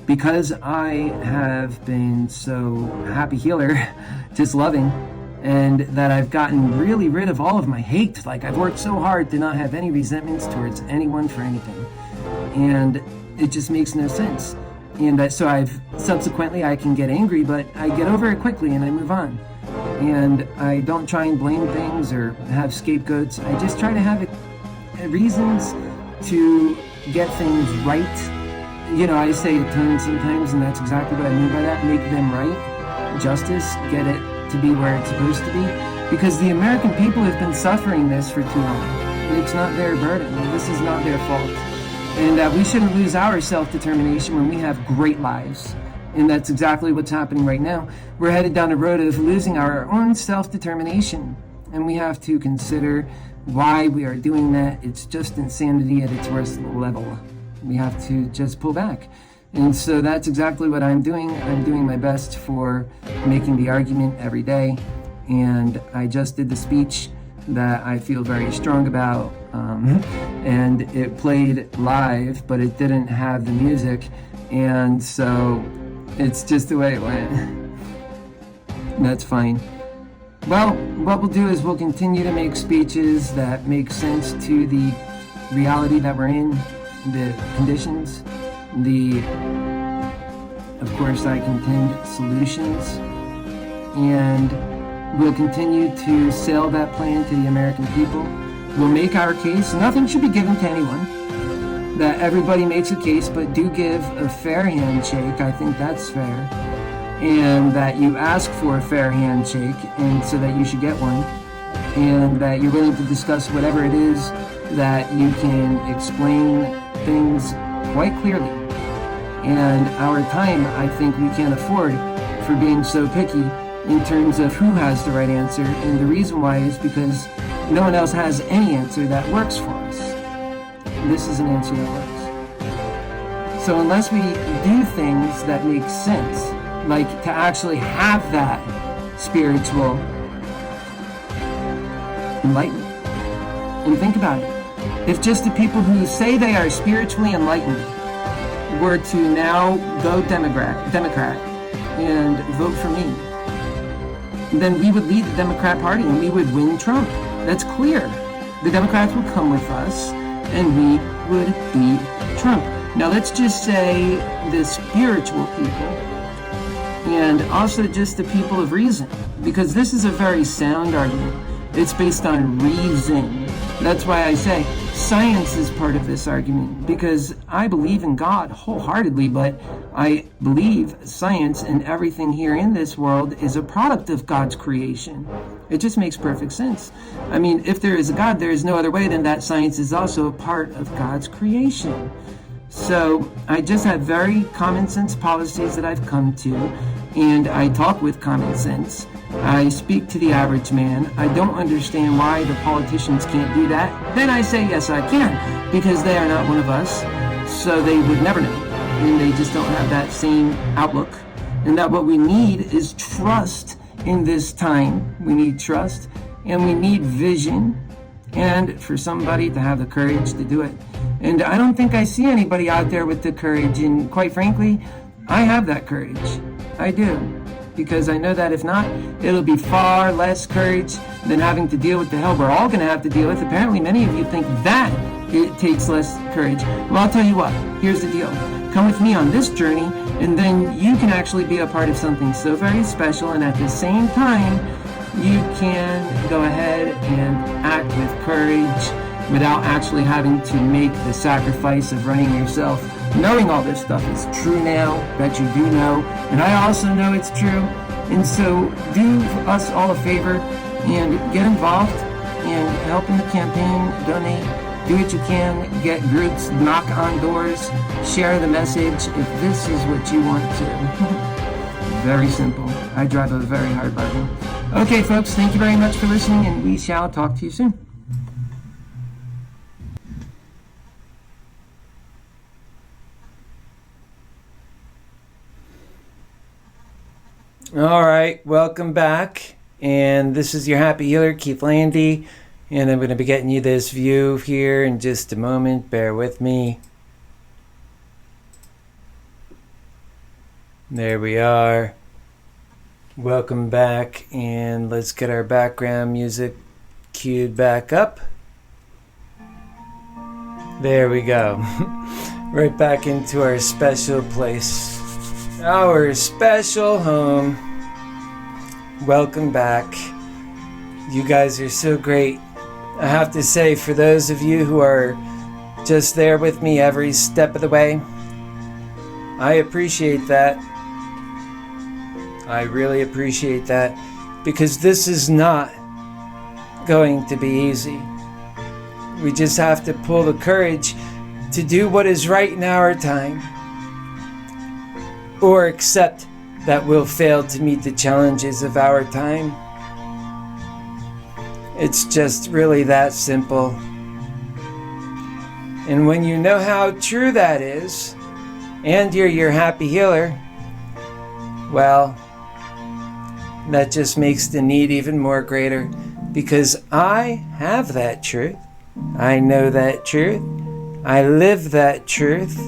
because I have been so happy healer, just loving, and that I've gotten really rid of all of my hate. Like, I've worked so hard to not have any resentments towards anyone for anything. And it just makes no sense. And so I can get angry, but I get over it quickly and I move on. And I don't try and blame things or have scapegoats. I just try to have reasons to get things right. You know, I say atone sometimes, and that's exactly what I mean by that. Make them right. Justice, get it to be where it's supposed to be. Because the American people have been suffering this for too long. It's not their burden. This is not their fault. And we shouldn't lose our self-determination when we have great lives. And that's exactly what's happening right now. We're headed down a road of losing our own self-determination. And we have to consider why we are doing that. It's just insanity at its worst level. We have to just pull back. And so that's exactly what I'm doing. I'm doing my best for making the argument every day. And I just did the speech that I feel very strong about. And it played live, but it didn't have the music. And so it's just the way it went. That's fine. Well, what we'll do is we'll continue to make speeches that make sense to the reality that we're in, the conditions, of course, I contend solutions, and we'll continue to sell that plan to the American people. We'll make our case. Nothing should be given to anyone. That everybody makes a case, but do give a fair handshake. I think that's fair. And that you ask for a fair handshake, and so that you should get one. And that you're willing to discuss whatever it is, that you can explain things quite clearly. And our time, I think we can't afford for being so picky in terms of who has the right answer. And the reason why is because no one else has any answer that works for us. This is an answer that works. So unless we do things that make sense, like to actually have that spiritual enlightenment, and think about it. If just the people who say they are spiritually enlightened were to now go Democrat and vote for me, then we would lead the Democrat Party and we would win Trump. That's clear. The Democrats would come with us and we would beat Trump. Now let's just say the spiritual people and also just the people of reason, because this is a very sound argument. It's based on reason. That's why I say science is part of this argument, because I believe in God wholeheartedly, but I believe science and everything here in this world is a product of God's creation. It just makes perfect sense. I mean, if there is a God, there is no other way than that science is also a part of God's creation. So I just have very common sense policies that I've come to, and I talk with common sense. I speak to the average man. I don't understand why the politicians can't do that. Then I say, yes, I can, because they are not one of us, so they would never know. And they just don't have that same outlook. And that what we need is trust in this time. We need trust, and we need vision, and for somebody to have the courage to do it. And I don't think I see anybody out there with the courage, and quite frankly, I have that courage. I do. Because I know that if not, it'll be far less courage than having to deal with the hell we're all going to have to deal with. Apparently, many of you think that it takes less courage. Well, I'll tell you what. Here's the deal. Come with me on this journey, and then you can actually be a part of something so very special, and at the same time, you can go ahead and act with courage without actually having to make the sacrifice of running yourself. Knowing all this stuff is true now, that you do know, and I also know it's true. And so do us all a favor and get involved and help in the campaign, donate, do what you can, get groups, knock on doors, share the message if this is what you want to. Very simple. I drive a very hard bargain. Okay, folks, thank you very much for listening, and we shall talk to you soon. All right, welcome back, and this is your Happy Healer, Keith Landy, and I'm going to be getting you this view here in just a moment. Bear with me. There we are. Welcome back, and let's get our background music queued back up. There we go. Right back into our special place. Our special home. Welcome back. You guys are so great. I have to say, for those of you who are just there with me every step of the way, I appreciate that. I really appreciate that, because this is not going to be easy. We just have to pull the courage to do what is right in our time, or accept that we'll fail to meet the challenges of our time. It's just really that simple. And when you know how true that is, and you're your happy healer, well, that just makes the need even more greater, because I have that truth. I know that truth. I live that truth.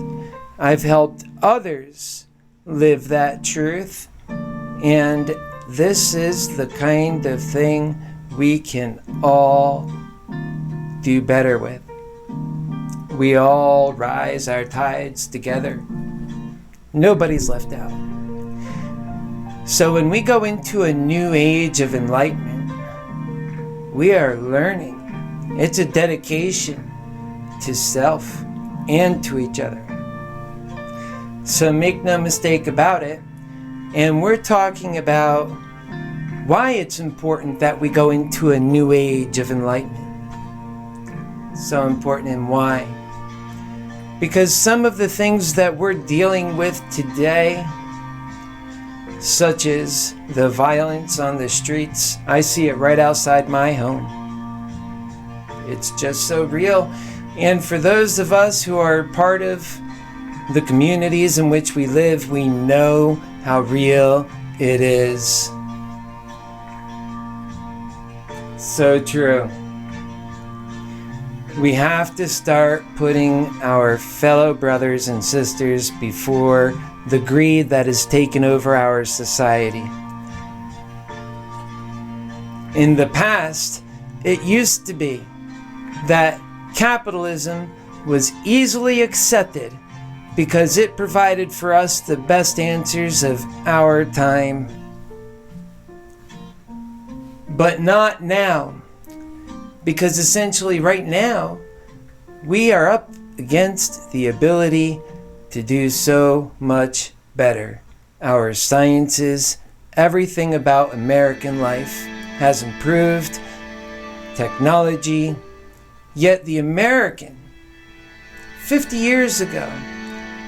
I've helped others live that truth, and this is the kind of thing we can all do better with. We all rise our tides together. Nobody's left out. So when we go into a new age of enlightenment, we are learning. It's a dedication to self and to each other. So make no mistake about it. And we're talking about why it's important that we go into a new age of enlightenment. So important, and why? Because some of the things that we're dealing with today, such as the violence on the streets, I see it right outside my home. It's just so real. And for those of us who are part of the communities in which we live, we know how real it is. So true. We have to start putting our fellow brothers and sisters before the greed that has taken over our society. In the past, it used to be that capitalism was easily accepted because it provided for us the best answers of our time. But not now, because essentially right now, we are up against the ability to do so much better. Our sciences, everything about American life has improved, technology, yet the American, 50 years ago,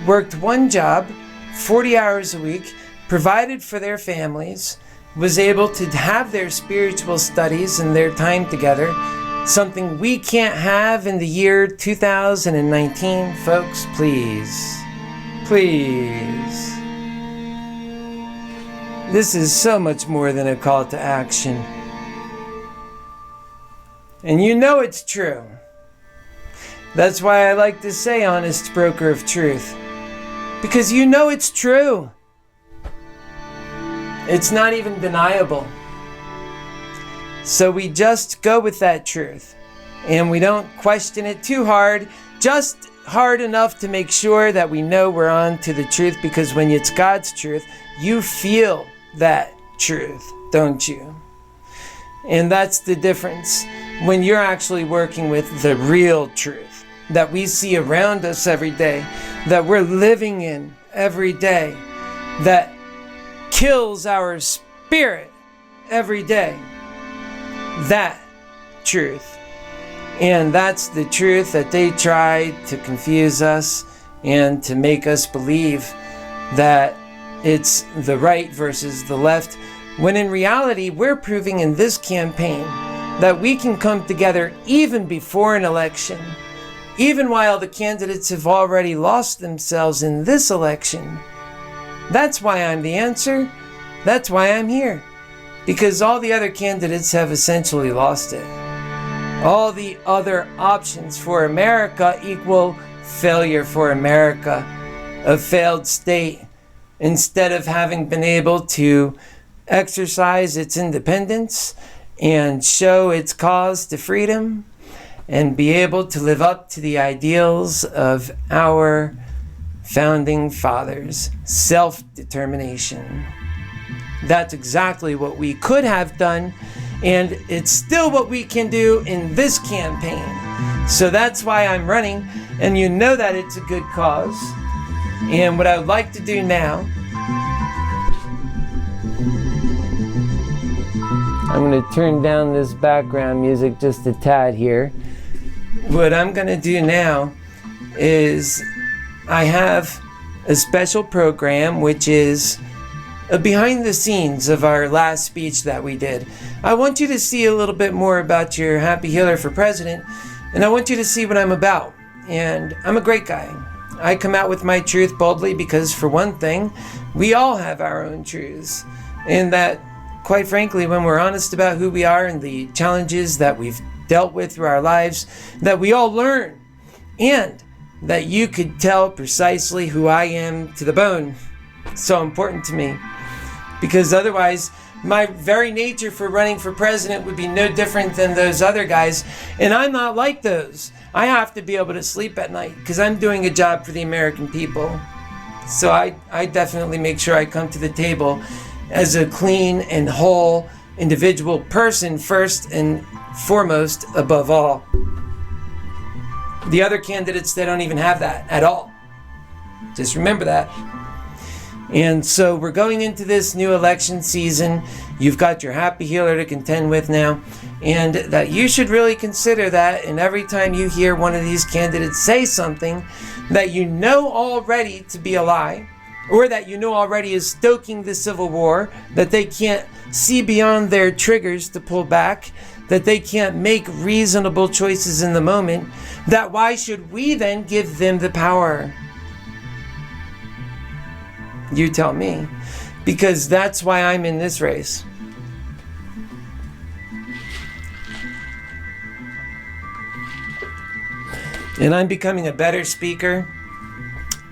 worked one job, 40 hours a week, provided for their families, was able to have their spiritual studies and their time together, something we can't have in the year 2019. Folks, please. Please. This is so much more than a call to action. And you know it's true. That's why I like to say honest broker of truth. Because you know it's true. It's not even deniable. So we just go with that truth. And we don't question it too hard. Just hard enough to make sure that we know we're on to the truth. Because when it's God's truth, you feel that truth, don't you? And that's the difference when you're actually working with the real truth that we see around us every day, that we're living in every day, that kills our spirit every day. That truth. And that's the truth that they try to confuse us and to make us believe that it's the right versus the left, when in reality we're proving in this campaign that we can come together even before an election, even while the candidates have already lost themselves in this election. That's why I'm the answer. That's why I'm here. Because all the other candidates have essentially lost it. All the other options for America equal failure for America, a failed state. Instead of having been able to exercise its independence and show its cause to freedom, and be able to live up to the ideals of our founding fathers, self-determination. That's exactly what we could have done, and it's still what we can do in this campaign. So that's why I'm running, and you know that it's a good cause. And what I would like to do now, I'm going to turn down this background music just a tad here. What I'm going to do now is I have a special program which is a behind the scenes of our last speech that we did. I want you to see a little bit more about your Happy Healer for President, and I want you to see what I'm about. And I'm a great guy. I come out with my truth boldly because, for one thing, we all have our own truths. And that, quite frankly, when we're honest about who we are and the challenges that we've dealt with through our lives, that we all learn, and that you could tell precisely who I am to the bone. So important to me, because otherwise my very nature for running for president would be no different than those other guys, and I'm not like those. I have to be able to sleep at night because I'm doing a job for the American people. So I definitely make sure I come to the table as a clean and whole individual person first and foremost, above all. The other candidates, they don't even have that at all. Just remember that. And so we're going into this new election season. You've got your Happy Healer to contend with now, and that you should really consider that. And every time you hear one of these candidates say something that you know already to be a lie, or that you know already is stoking the civil war, that they can't see beyond their triggers to pull back, that they can't make reasonable choices in the moment, that why should we then give them the power? You tell me. Because that's why I'm in this race. And I'm becoming a better speaker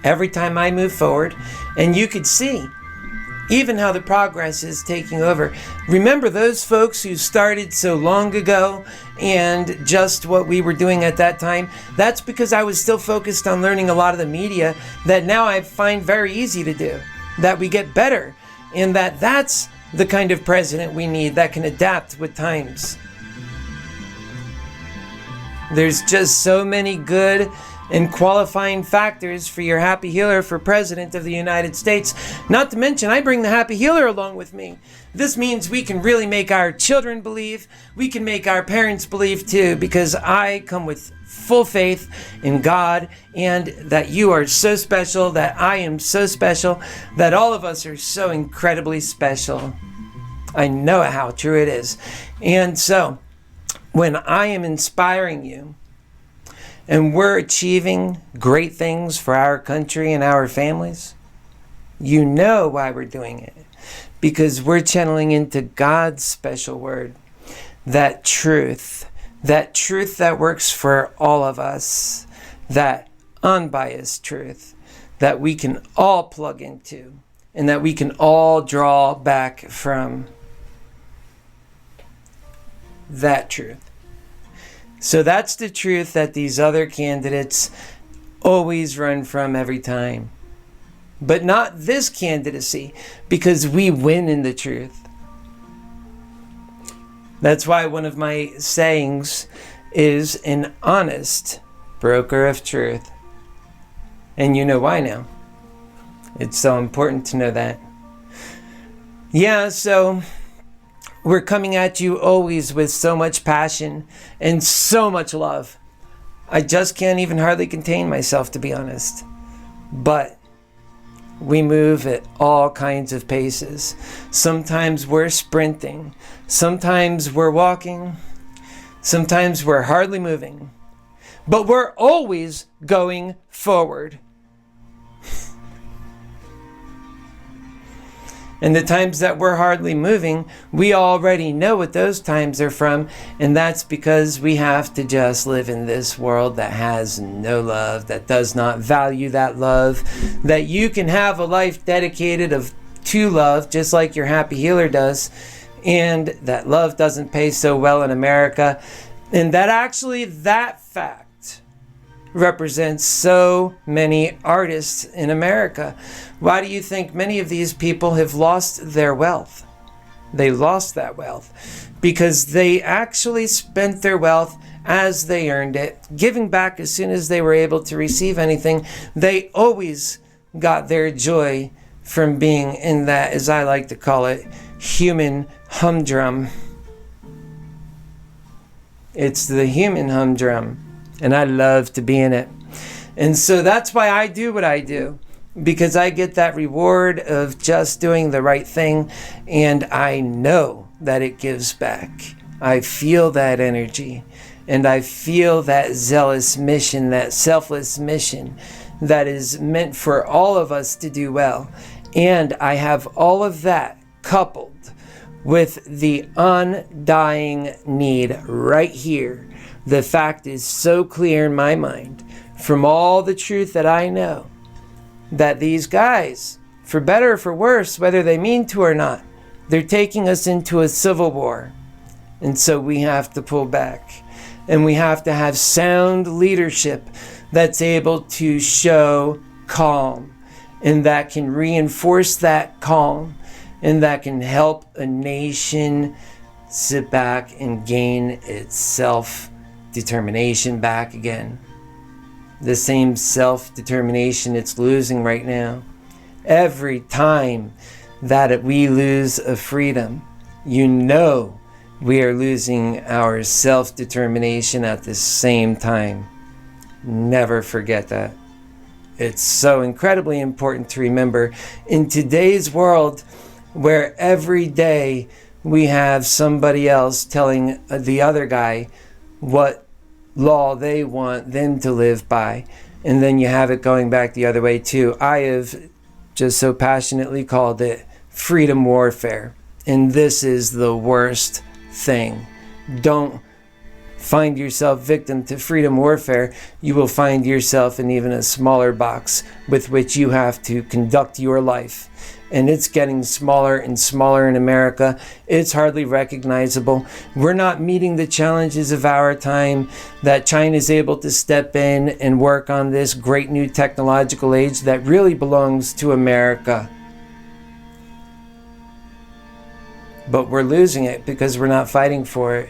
every time I move forward. And you could see even how the progress is taking over. Remember those folks who started so long ago and just what we were doing at that time? That's because I was still focused on learning a lot of the media that now I find very easy to do, that we get better, and that's the kind of president we need that can adapt with times. There's just so many good and qualifying factors for your Happy Healer for President of the United States. Not to mention, I bring the Happy Healer along with me. This means we can really make our children believe. We can make our parents believe too, because I come with full faith in God, and that you are so special, that I am so special, that all of us are so incredibly special. I know how true it is. And so, when I am inspiring you, and we're achieving great things for our country and our families, you know why we're doing it. Because we're channeling into God's special word, that truth that truth that works for all of us, that unbiased truth that we can all plug into and that we can all draw back from. That truth. So that's the truth that these other candidates always run from every time. But not this candidacy, because we win in the truth. That's why one of my sayings is an honest broker of truth. And you know why now. It's so important to know that. Yeah, so we're coming at you always with so much passion and so much love. I just can't even hardly contain myself, to be honest. But we move at all kinds of paces. Sometimes we're sprinting. Sometimes we're walking. Sometimes we're hardly moving. But we're always going forward. And the times that we're hardly moving, we already know what those times are from. And that's because we have to just live in this world that has no love, that does not value that love, that you can have a life dedicated to love, just like your Happy Healer does. And that love doesn't pay so well in America. And that actually, that fact represents so many artists in America. Why do you think many of these people have lost their wealth? They lost that wealth because they actually spent their wealth as they earned it, giving back as soon as they were able to receive anything. They always got their joy from being in that, as I like to call it, human humdrum. It's the human humdrum. And I love to be in it. And so that's why I do what I do. Because I get that reward of just doing the right thing. And I know that it gives back. I feel that energy. And I feel that zealous mission, that selfless mission that is meant for all of us to do well. And I have all of that coupled with the undying need right here. The fact is so clear in my mind from all the truth that I know that these guys, for better or for worse, whether they mean to or not, they're taking us into a civil war. And so we have to pull back. And we have to have sound leadership that's able to show calm and that can reinforce that calm and that can help a nation sit back and gain its self-determination back again. The same self-determination it's losing right now. Every time that we lose a freedom, you know we are losing our self-determination at the same time. Never forget that. It's so incredibly important to remember in today's world where every day we have somebody else telling the other guy what law they want them to live by. And then you have it going back the other way too. I have just so passionately called it freedom warfare. And this is the worst thing. Don't find yourself victim to freedom warfare. You will find yourself in even a smaller box with which you have to conduct your life. And it's getting smaller and smaller in America. It's hardly recognizable. We're not meeting the challenges of our time that China is able to step in and work on this great new technological age that really belongs to America. But we're losing it because we're not fighting for it.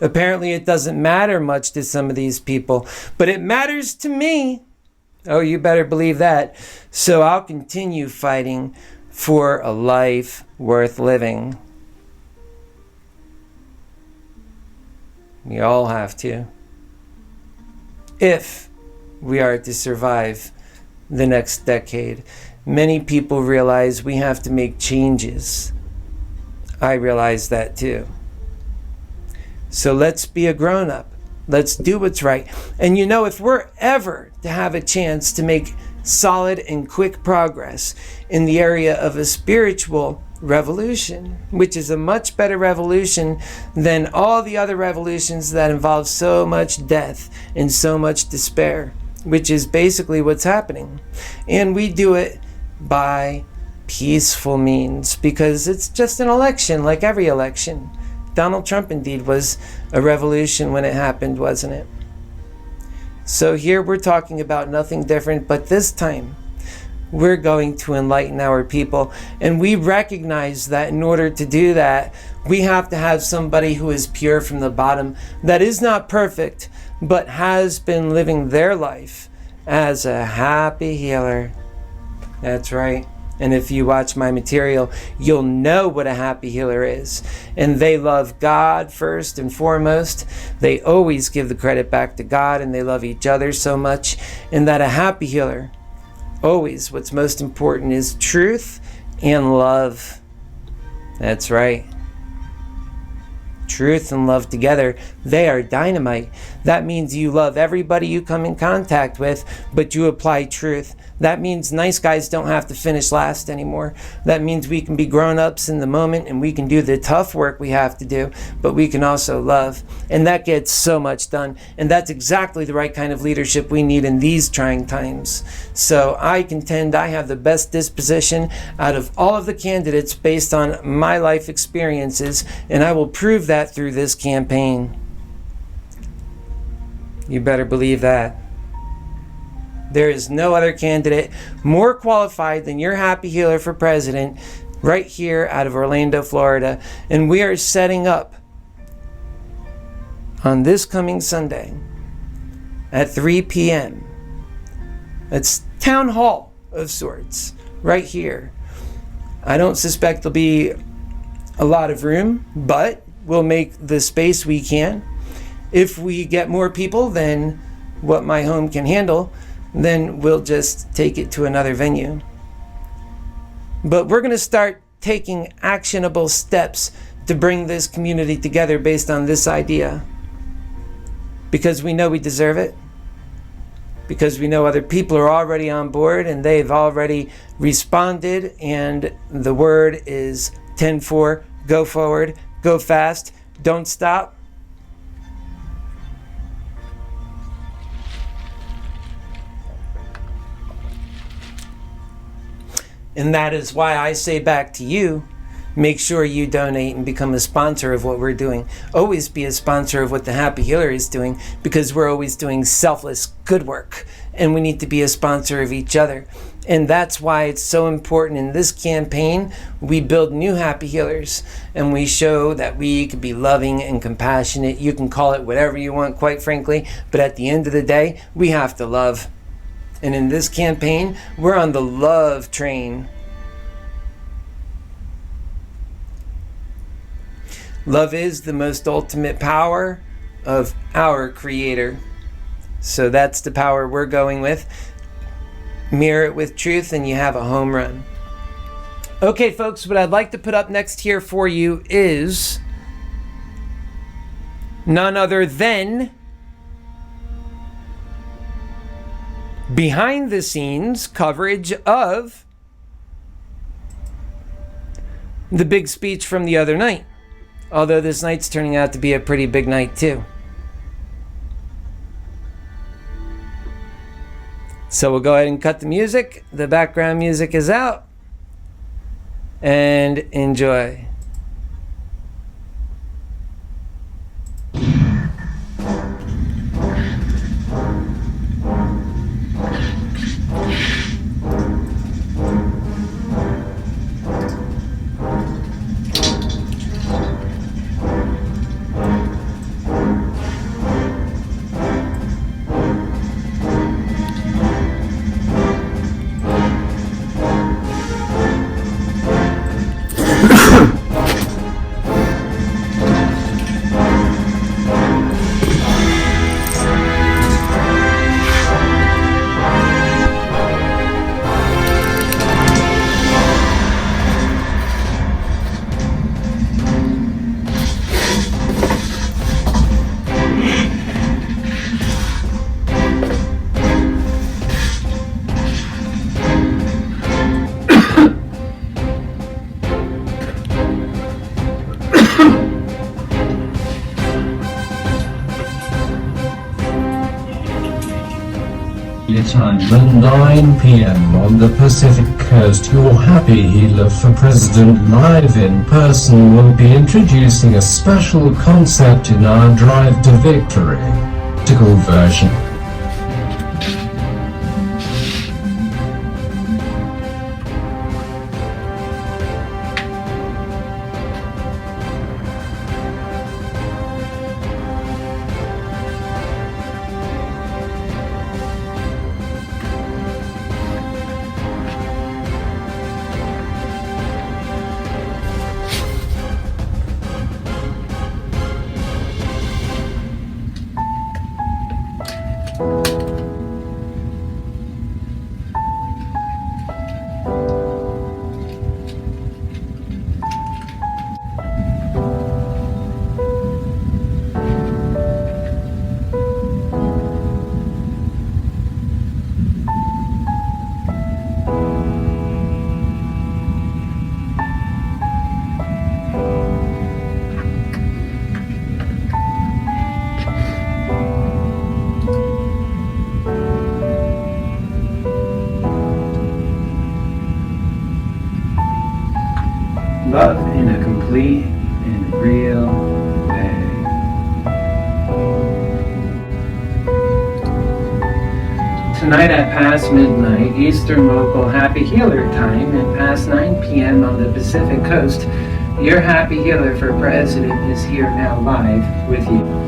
Apparently it doesn't matter much to some of these people, but it matters to me. Oh, you better believe that. So I'll continue fighting for a life worth living. We all have to. If we are to survive the next decade. Many people realize we have to make changes. I realize that too. So let's be a grown-up. Let's do what's right. And you know, if we're ever to have a chance to make solid and quick progress in the area of a spiritual revolution, which is a much better revolution than all the other revolutions that involve so much death and so much despair, which is basically what's happening. And we do it by peaceful means because it's just an election like every election. Donald Trump indeed was a revolution when it happened, wasn't it? So here we're talking about nothing different, but this time we're going to enlighten our people. And we recognize that in order to do that, we have to have somebody who is pure from the bottom, that is not perfect, but has been living their life as a happy healer. That's right. And if you watch my material, you'll know what a happy healer is. And they love God first and foremost. They always give the credit back to God, and they love each other so much. And that a happy healer, always what's most important is truth and love. That's right. Truth and love together, they are dynamite. That means you love everybody you come in contact with, but you apply truth. That means nice guys don't have to finish last anymore. That means we can be grown-ups in the moment and we can do the tough work we have to do, but we can also love. And that gets so much done. And that's exactly the right kind of leadership we need in these trying times. So I contend I have the best disposition out of all of the candidates based on my life experiences, and I will prove that through this campaign. You better believe that. There is no other candidate more qualified than your Happy Healer for President right here out of Orlando, Florida. And we are setting up on this coming Sunday at 3 p.m. It's town hall of sorts right here. I don't suspect there'll be a lot of room, but we'll make the space we can. If we get more people than what my home can handle, then we'll just take it to another venue. But we're going to start taking actionable steps to bring this community together based on this idea. Because we know we deserve it. Because we know other people are already on board and they've already responded. And the word is Therefor, go forward, go fast, don't stop. And that is why I say back to you, make sure you donate and become a sponsor of what we're doing. Always be a sponsor of what the Happy Healer is doing, because we're always doing selfless good work. And we need to be a sponsor of each other. And that's why it's so important in this campaign, we build new Happy Healers. And we show that we can be loving and compassionate. You can call it whatever you want, quite frankly. But at the end of the day, we have to love. And in this campaign, we're on the love train. Love is the most ultimate power of our Creator. So that's the power we're going with. Mirror it with truth and you have a home run. Okay, folks, what I'd like to put up next here for you is none other than behind the scenes coverage of the big speech from the other night. Although this night's turning out to be a pretty big night too. So we'll go ahead and cut the music. The background music is out. And enjoy. time at 9 p.m. on the Pacific Coast. Your Happy Healer for President live in person will be introducing a special concept in our Drive to Victory practical version. Love in a complete and real way. Tonight at past midnight Eastern local Happy Healer time and past 9 p.m. on the Pacific Coast, your Happy Healer for President is here now live with you.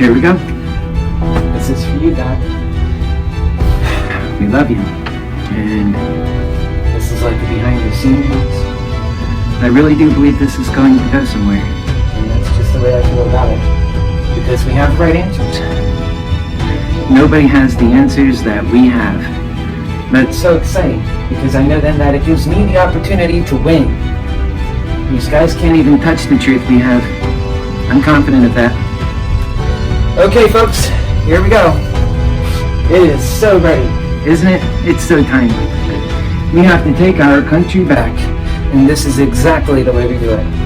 Here we go. This is for you, Doc. We love you. And this is like the behind the scenes. I really do believe this is going to go somewhere. And that's just the way I feel about it. Because we have the right answers. Nobody has the answers that we have. But it's so exciting because I know then that it gives me the opportunity to win. These guys can't even touch the truth we have. I'm confident of that. Okay, folks, here we go. It is so ready, isn't it? It's so timely. We have to take our country back, and this is exactly the way we do it.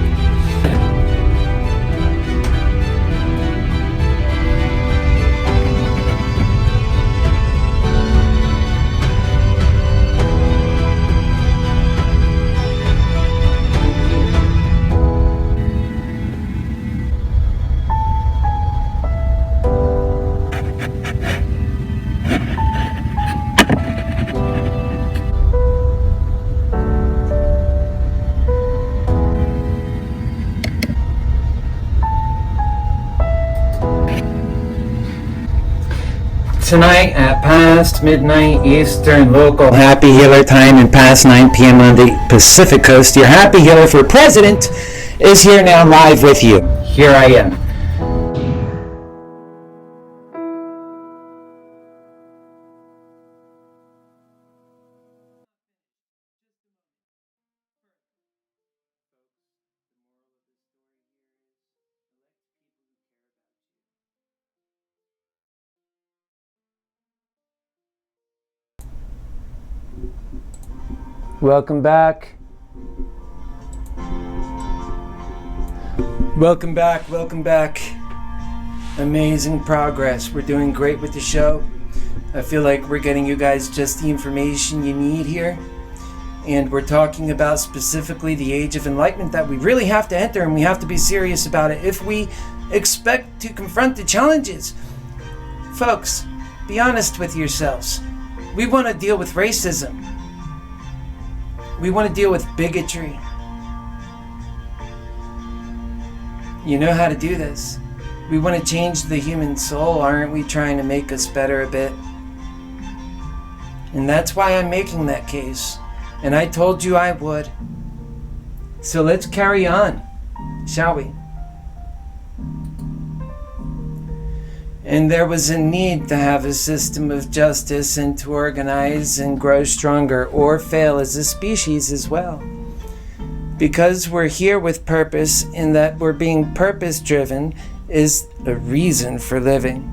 Tonight at past midnight Eastern local Happy Healer time and past 9 p.m. on the Pacific Coast, your Happy Healer for President is here now live with you. Here I am. Welcome back. Welcome back, welcome back. Amazing progress. We're doing great with the show. I feel like we're getting you guys just the information you need here. And we're talking about specifically the age of enlightenment that we really have to enter, and we have to be serious about it if we expect to confront the challenges. Folks, be honest with yourselves. We want to deal with racism. We want to deal with bigotry. You know how to do this. We want to change the human soul. Aren't we trying to make us better a bit? And that's why I'm making that case. And I told you I would. So let's carry on, shall we? And there was a need to have a system of justice and to organize and grow stronger or fail as a species as well. Because we're here with purpose, in that we're being purpose-driven is a reason for living.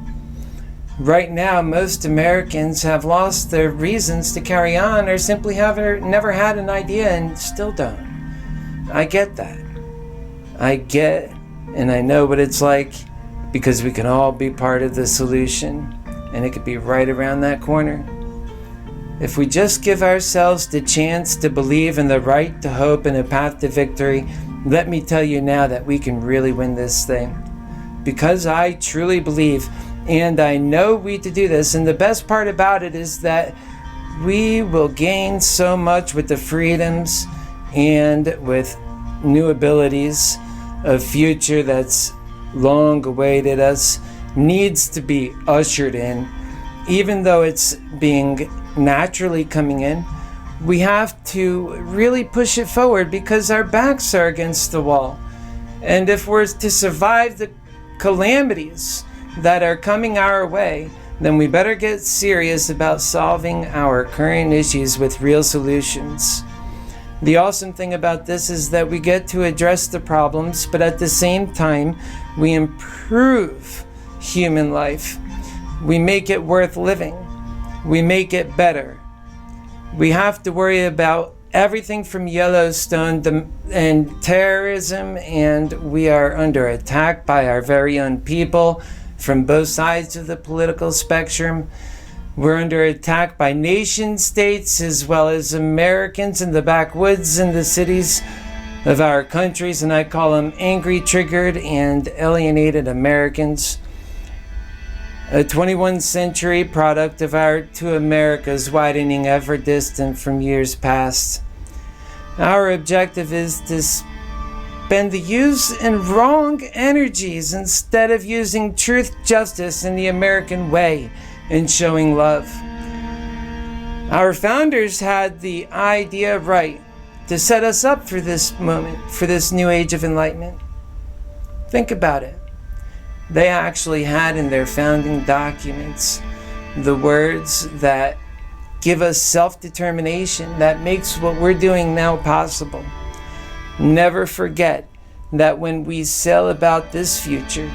Right now, most Americans have lost their reasons to carry on or simply have never had an idea and still don't. I get that. I get and I know what it's like, because we can all be part of the solution, and it could be right around that corner. If we just give ourselves the chance to believe in the right to hope and a path to victory, let me tell you now that we can really win this thing. Because I truly believe, and I know we to do this, and the best part about it is that we will gain so much with the freedoms and with new abilities. A future that's long awaited us needs to be ushered in. Even though it's being naturally coming in, we have to really push it forward because our backs are against the wall. And if we're to survive the calamities that are coming our way, then we better get serious about solving our current issues with real solutions. The awesome thing about this is that we get to address the problems, but at the same time, we improve human life. We make it worth living. We make it better. We have to worry about everything from Yellowstone and terrorism, and we are under attack by our very own people from both sides of the political spectrum. We're under attack by nation states as well as Americans in the backwoods and the cities of our countries, and I call them angry, triggered, and alienated Americans. A 21st century product of our two Americas widening ever distant from years past. Our objective is to spend the use in wrong energies instead of using truth, justice, and the American way and showing love. Our founders had the idea right to set us up for this moment, for this new age of enlightenment. Think about it. They actually had in their founding documents the words that give us self-determination, that makes what we're doing now possible. Never forget that when we sail about this future,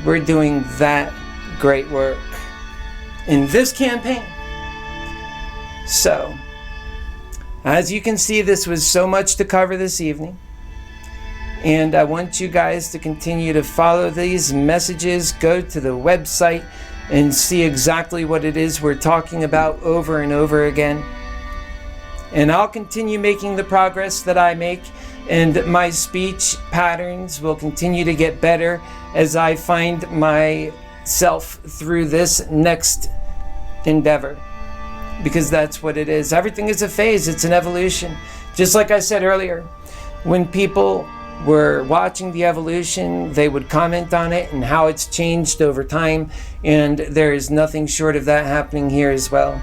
we're doing that great work in this campaign. So, as you can see, this was so much to cover this evening. And I want you guys to continue to follow these messages. Go to the website and see exactly what it is we're talking about over and over again. And I'll continue making the progress that I make, and my speech patterns will continue to get better as I find myself through this next endeavor. Because that's what it is. Everything is a phase. It's an evolution. Just like I said earlier, when people were watching the evolution, they would comment on it and how it's changed over time, and there is nothing short of that happening here as well.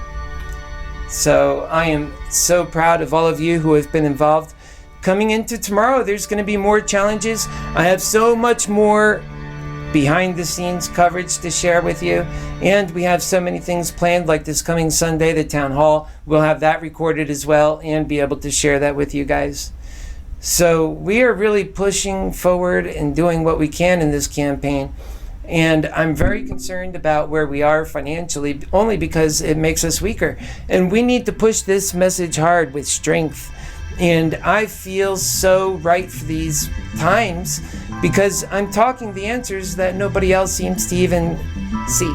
So I am so proud of all of you who have been involved. Coming into tomorrow, there's going to be more challenges. I have so much more behind the scenes coverage to share with you, and we have so many things planned, like this coming Sunday, the town hall. We'll have that recorded as well and be able to share that with you guys. So we are really pushing forward and doing what we can in this campaign. And I'm very concerned about where we are financially, only because it makes us weaker. And we need to push this message hard with strength. And I feel so right for these times because I'm talking the answers that nobody else seems to even see.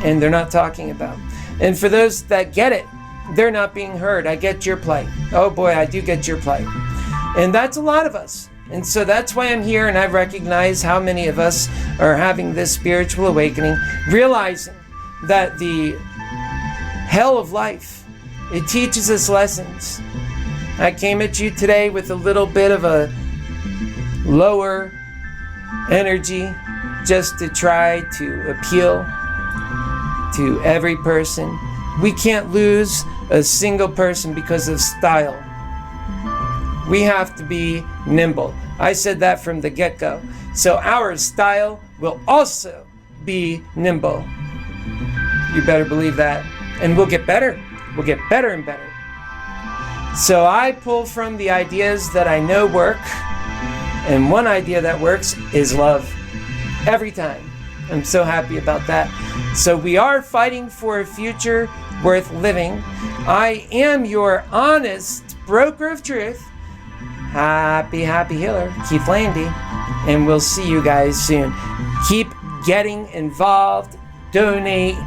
And they're not talking about. And for those that get it, they're not being heard. I get your plight. Oh boy, I do get your plight. And that's a lot of us. And so that's why I'm here, and I recognize how many of us are having this spiritual awakening, realizing that the hell of life, it teaches us lessons. I came at you today with a little bit of a lower energy just to try to appeal to every person. We can't lose a single person because of style. We have to be nimble. I said that from the get-go. So our style will also be nimble. You better believe that. And we'll get better. We'll get better and better. So I pull from the ideas that I know work. And one idea that works is love. Every time. I'm so happy about that. So we are fighting for a future worth living. I am your honest broker of truth. Happy Healer, Keith Landy. And we'll see you guys soon. Keep getting involved. Donate.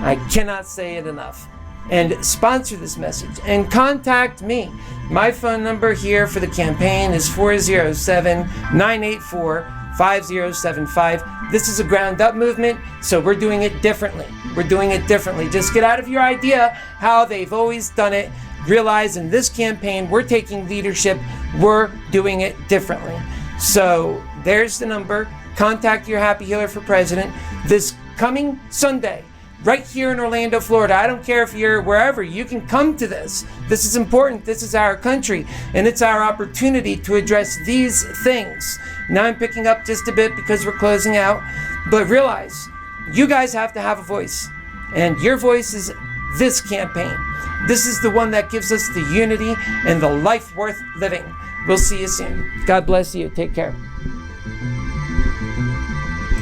I cannot say it enough. And sponsor this message. And contact me. My phone number here for the campaign is 407-984-5075. This is a ground up movement, so we're doing it differently. We're doing it differently. Just get out of your idea how they've always done it. Realize in this campaign, we're taking leadership. We're doing it differently. So there's the number. Contact your Happy Healer for President this coming Sunday, right here in Orlando, Florida. I don't care if you're wherever, you can come to this. This is important. This is our country, and it's our opportunity to address these things. Now I'm picking up just a bit because we're closing out, but realize you guys have to have a voice, and your voice is this campaign. This is the one that gives us the unity and the life worth living. We'll see you soon. God bless you. Take care.